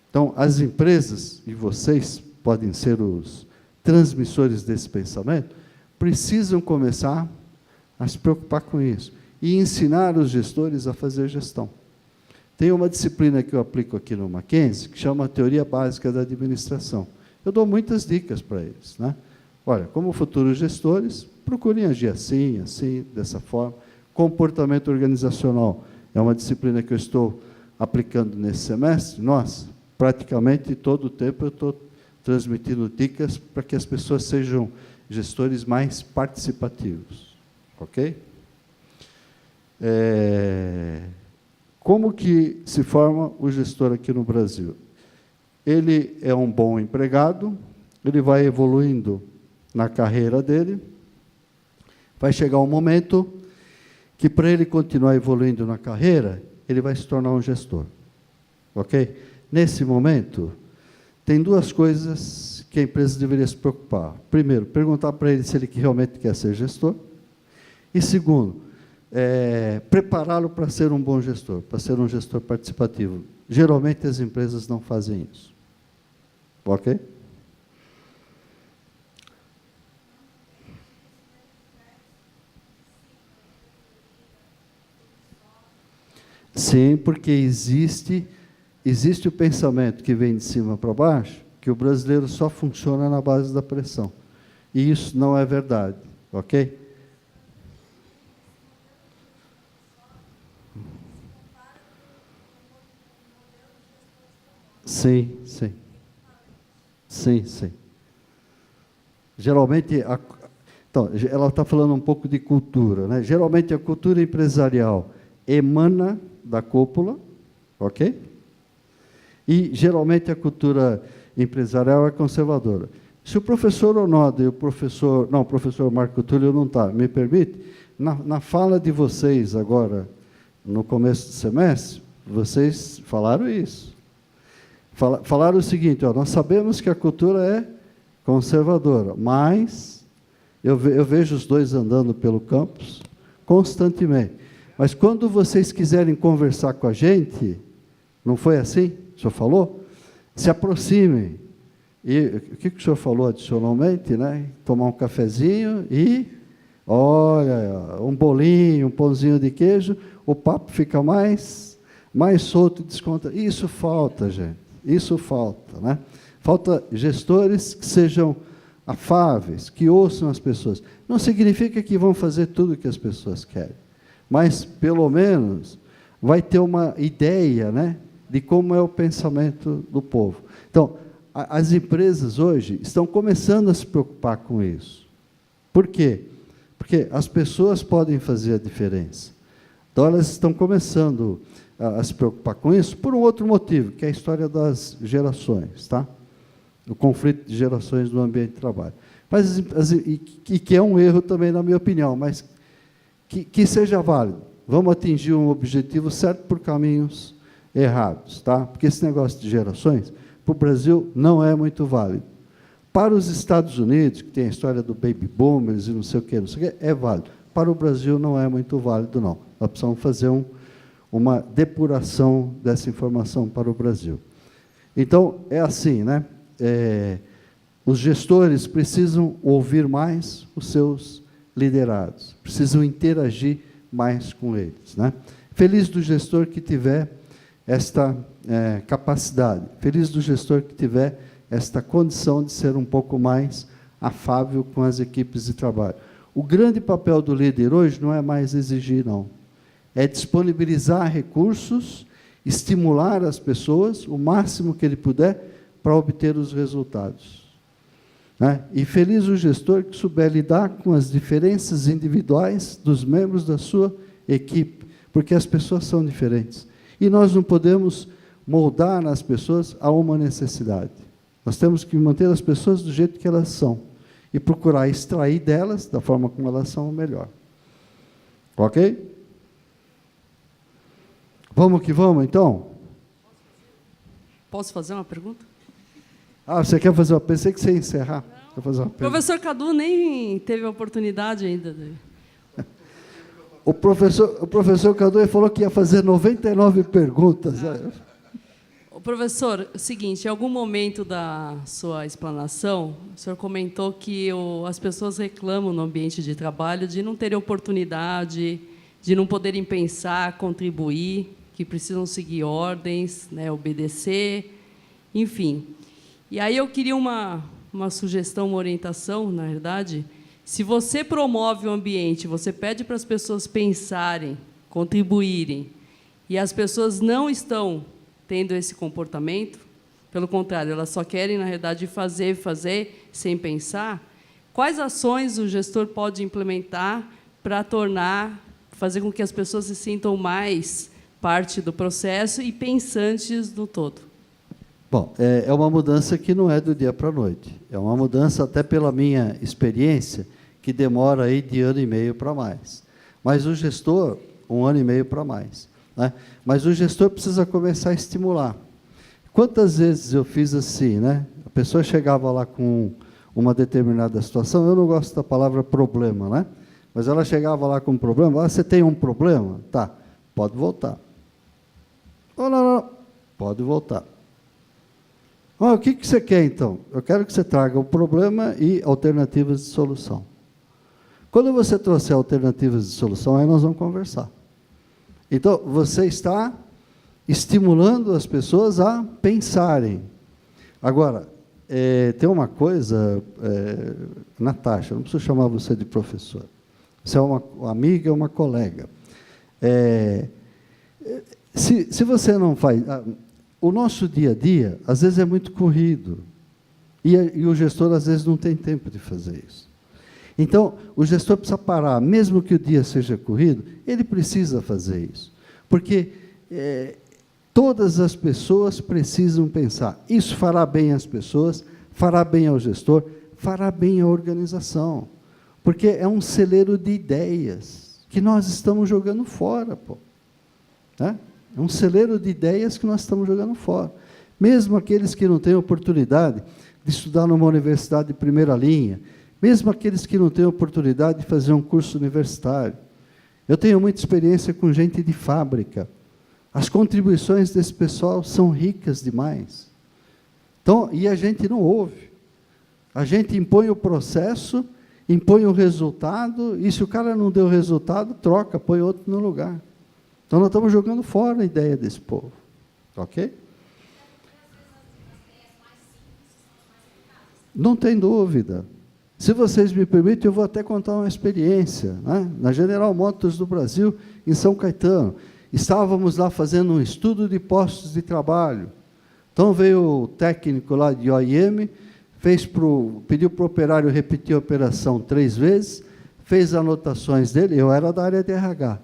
Então, as empresas, e vocês podem ser os transmissores desse pensamento, precisam começar a se preocupar com isso e ensinar os gestores a fazer gestão. Tem uma disciplina que eu aplico aqui no Mackenzie, que chama Teoria Básica da Administração. Eu dou muitas dicas para eles, né? Olha, como futuros gestores, procurem agir assim, dessa forma. Comportamento organizacional é uma disciplina que eu estou aplicando nesse semestre. Nossa, praticamente todo o tempo eu estou transmitindo dicas para que as pessoas sejam gestores mais participativos. Ok? Como que se forma o gestor aqui no Brasil? Ele é um bom empregado, ele vai evoluindo na carreira dele, vai chegar um momento que, para ele continuar evoluindo na carreira, ele vai se tornar um gestor. Ok? Nesse momento, tem duas coisas que a empresa deveria se preocupar. Primeiro, perguntar para ele se ele realmente quer ser gestor. E segundo, prepará-lo para ser um bom gestor, para ser um gestor participativo. Geralmente as empresas não fazem isso. Ok? Sim, porque existe o pensamento que vem de cima para baixo, que o brasileiro só funciona na base da pressão. E isso não é verdade. Ok? Sim. Geralmente, então, ela está falando um pouco de cultura, né? Geralmente a cultura empresarial emana da cúpula, ok? E geralmente a cultura empresarial é conservadora. Se o professor Onoda e o professor Marco Túlio não está, me permite, na fala de vocês agora, no começo do semestre, vocês falaram isso. Falaram o seguinte, nós sabemos que a cultura é conservadora, mas eu vejo os dois andando pelo campus constantemente. Mas quando vocês quiserem conversar com a gente, não foi assim? O senhor falou? Se aproximem. E o que o senhor falou adicionalmente, né? Tomar um cafezinho e, olha, um bolinho, um pãozinho de queijo, o papo fica mais solto e desconta. Isso falta, gente. Isso falta, né? Falta gestores que sejam afáveis, que ouçam as pessoas. Não significa que vão fazer tudo o que as pessoas querem, mas, pelo menos, vai ter uma ideia, né, de como é o pensamento do povo. Então, as empresas hoje estão começando a se preocupar com isso. Por quê? Porque as pessoas podem fazer a diferença. Então, elas estão começando a se preocupar com isso por um outro motivo, que é a história das gerações, tá? O conflito de gerações no ambiente de trabalho. Mas, e que é um erro também, na minha opinião, mas que seja válido. Vamos atingir um objetivo certo por caminhos errados, tá? Porque esse negócio de gerações, para o Brasil, não é muito válido. Para os Estados Unidos, que tem a história do baby boomers e não sei o quê, é válido. Para o Brasil, não é muito válido, não. Nós precisamos fazer uma depuração dessa informação para o Brasil. Então, é assim, né? Os gestores precisam ouvir mais os seus liderados, precisam interagir mais com eles, né? Feliz do gestor que tiver esta capacidade, feliz do gestor que tiver esta condição de ser um pouco mais afável com as equipes de trabalho. O grande papel do líder hoje não é mais exigir, não. É disponibilizar recursos, estimular as pessoas o máximo que ele puder para obter os resultados, né? E feliz o gestor que souber lidar com as diferenças individuais dos membros da sua equipe, porque as pessoas são diferentes. E nós não podemos moldar nas pessoas a uma necessidade. Nós temos que manter as pessoas do jeito que elas são e procurar extrair delas, da forma como elas são, o melhor. Ok? Vamos que vamos, então? Posso fazer uma pergunta? Você quer fazer uma... Pensei que você ia encerrar. Quer fazer uma O professor Cadu nem teve a oportunidade ainda. O professor Cadu falou que ia fazer 99 perguntas. Professor, é o seguinte, em algum momento da sua explanação, o senhor comentou que as pessoas reclamam no ambiente de trabalho de não terem oportunidade, de não poderem pensar, contribuir, que precisam seguir ordens, né, obedecer, enfim. E aí eu queria uma sugestão, uma orientação, na verdade. Se você promove o ambiente, você pede para as pessoas pensarem, contribuírem, e as pessoas não estão tendo esse comportamento, pelo contrário, elas só querem, na realidade, fazer sem pensar, quais ações o gestor pode implementar para fazer com que as pessoas se sintam mais parte do processo e pensantes no todo? Bom, é uma mudança que não é do dia para a noite. É uma mudança, até pela minha experiência, que demora aí de 1 ano e meio para mais. Mas o gestor, 1 ano e meio para mais, né? Mas o gestor precisa começar a estimular. Quantas vezes eu fiz assim, né? A pessoa chegava lá com uma determinada situação, eu não gosto da palavra problema, né? Mas ela chegava lá com um problema, você tem um problema? Tá, pode voltar. Oh, não, pode voltar. O que você quer, então? Eu quero que você traga o problema e alternativas de solução. Quando você trouxer alternativas de solução, aí nós vamos conversar. Então, você está estimulando as pessoas a pensarem. Agora, tem uma coisa, Natasha, não preciso chamar você de professora. Você é uma amiga, uma colega. Se você não faz... O nosso dia a dia, às vezes, é muito corrido. E o gestor, às vezes, não tem tempo de fazer isso. Então, o gestor precisa parar, mesmo que o dia seja corrido, ele precisa fazer isso. Porque todas as pessoas precisam pensar. Isso fará bem às pessoas, fará bem ao gestor, fará bem à organização. Porque é um celeiro de ideias que nós estamos jogando fora, pô. Né? É um celeiro de ideias que nós estamos jogando fora. Mesmo aqueles que não têm oportunidade de estudar numa universidade de primeira linha, mesmo aqueles que não têm oportunidade de fazer um curso universitário. Eu tenho muita experiência com gente de fábrica. As contribuições desse pessoal são ricas demais. Então, e a gente não ouve. A gente impõe o processo, impõe o resultado, e se o cara não deu resultado, troca, põe outro no lugar. Então, nós estamos jogando fora a ideia desse povo. Ok? Não tem dúvida. Se vocês me permitem, eu vou até contar uma experiência, né? Na General Motors do Brasil, em São Caetano. Estávamos lá fazendo um estudo de postos de trabalho. Então veio o técnico lá de OIM, pediu para o operário repetir a operação 3 vezes, fez anotações dele, eu era da área de RH.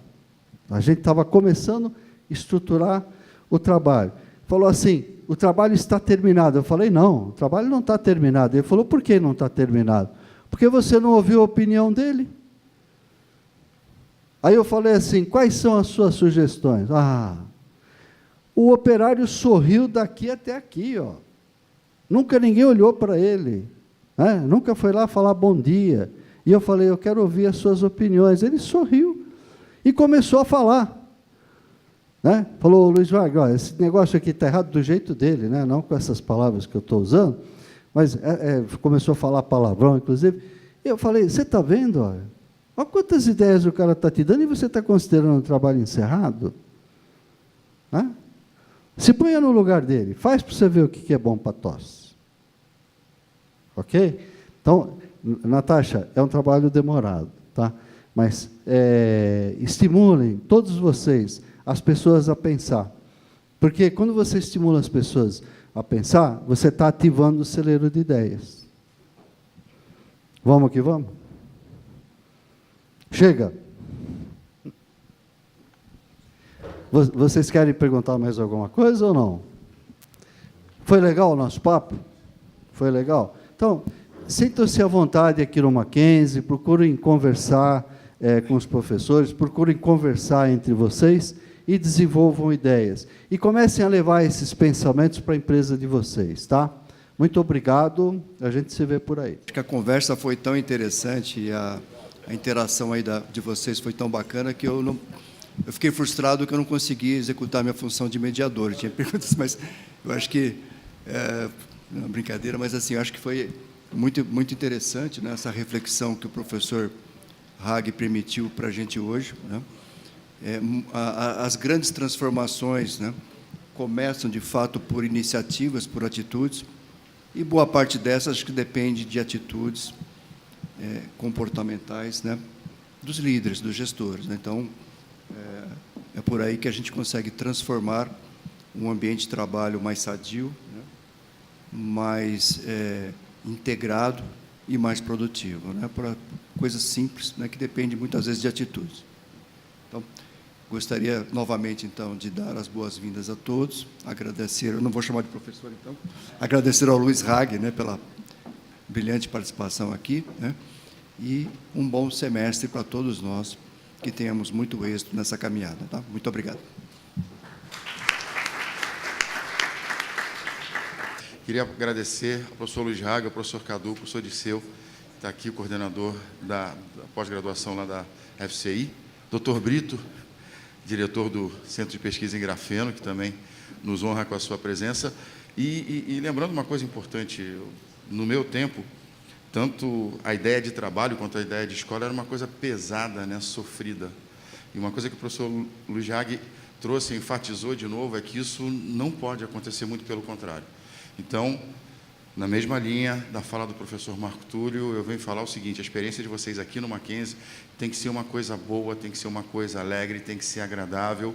A gente estava começando a estruturar o trabalho. Falou assim, o trabalho está terminado. Eu falei, não, o trabalho não está terminado. Ele falou, por que não está terminado? Porque você não ouviu a opinião dele. Aí eu falei assim, quais são as suas sugestões? O operário sorriu daqui até aqui, ó. Nunca ninguém olhou para ele, né? Nunca foi lá falar bom dia. E eu falei, eu quero ouvir as suas opiniões. Ele sorriu e começou a falar. Né? Falou, Luiz Vargas, esse negócio aqui está errado do jeito dele, né? Não com essas palavras que eu estou usando, mas começou a falar palavrão, inclusive. E eu falei, você está vendo? Olha quantas ideias o cara está te dando e você está considerando o trabalho encerrado? Né? Se ponha no lugar dele, faz para você ver o que é bom para tosse. Ok? Então, Natasha, é um trabalho demorado, tá? Mas estimulem, todos vocês, as pessoas a pensar. Porque quando você estimula as pessoas a pensar, você está ativando o celeiro de ideias. Vamos que vamos? Chega! Vocês querem perguntar mais alguma coisa ou não? Foi legal o nosso papo? Foi legal? Então, sintam-se à vontade aqui no Mackenzie, procurem conversar com os professores, procurem conversar entre vocês e desenvolvam ideias. E comecem a levar esses pensamentos para a empresa de vocês, tá? Muito obrigado, a gente se vê por aí. Acho que a conversa foi tão interessante e a interação aí de vocês foi tão bacana que eu fiquei frustrado que eu não consegui executar a minha função de mediador. Eu tinha perguntas, mas eu acho que não, brincadeira, mas assim, eu acho que foi muito, muito interessante, né, essa reflexão que o professor Hag permitiu para a gente hoje, né? As grandes transformações, né, começam, de fato, por iniciativas, por atitudes, e boa parte dessas acho que depende de atitudes comportamentais, né, dos líderes, dos gestores, né? Então, é por aí que a gente consegue transformar um ambiente de trabalho mais sadio, né, mais integrado e mais produtivo, né, para coisas simples, né, que dependem muitas vezes de atitudes. Então, gostaria novamente, então, de dar as boas-vindas a todos, agradecer, eu não vou chamar de professor, então, agradecer ao Luiz Hag, né, pela brilhante participação aqui, né, e um bom semestre para todos nós, que tenhamos muito êxito nessa caminhada. Tá? Muito obrigado. Queria agradecer ao professor Luiz Hag, ao professor Cadu, ao professor Disseu, que está aqui, o coordenador da pós-graduação lá da FCI, doutor Brito, diretor do Centro de Pesquisa em Grafeno, que também nos honra com a sua presença. E lembrando uma coisa importante, no meu tempo, tanto a ideia de trabalho quanto a ideia de escola era uma coisa pesada, né, sofrida. E uma coisa que o professor Luiz Hag trouxe, enfatizou de novo, é que isso não pode acontecer, muito pelo contrário. Então, na mesma linha da fala do professor Marco Túlio, eu venho falar o seguinte: a experiência de vocês aqui no Mackenzie tem que ser uma coisa boa, tem que ser uma coisa alegre, tem que ser agradável,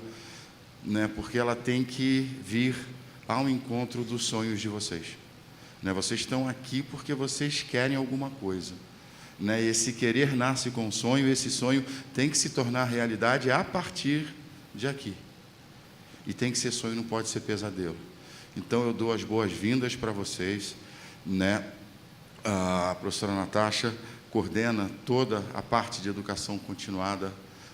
né, porque ela tem que vir ao encontro dos sonhos de vocês. Né, vocês estão aqui porque vocês querem alguma coisa. Né, esse querer nasce com um sonho, esse sonho tem que se tornar realidade a partir de aqui. E tem que ser sonho, não pode ser pesadelo. Então, eu dou as boas-vindas para vocês. Né? A professora Natasha coordena toda a parte de educação continuada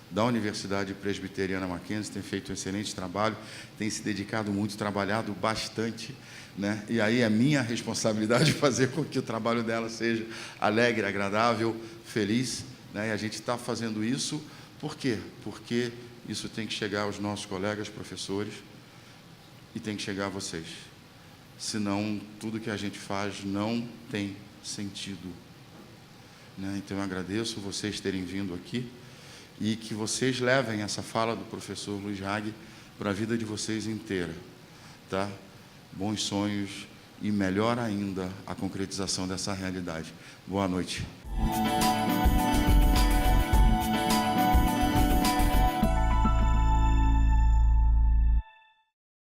da Universidade Presbiteriana Mackenzie, tem feito um excelente trabalho, tem se dedicado muito, trabalhado bastante, né? E aí é minha responsabilidade fazer com que o trabalho dela seja alegre, agradável, feliz, né? E a gente está fazendo isso, por quê? Porque isso tem que chegar aos nossos colegas professores e tem que chegar a vocês. Senão, tudo que a gente faz não tem sentido. Né? Então, eu agradeço vocês terem vindo aqui e que vocês levem essa fala do professor Luiz Hag para a vida de vocês inteira. Tá? Bons sonhos, e, melhor ainda, a concretização dessa realidade. Boa noite.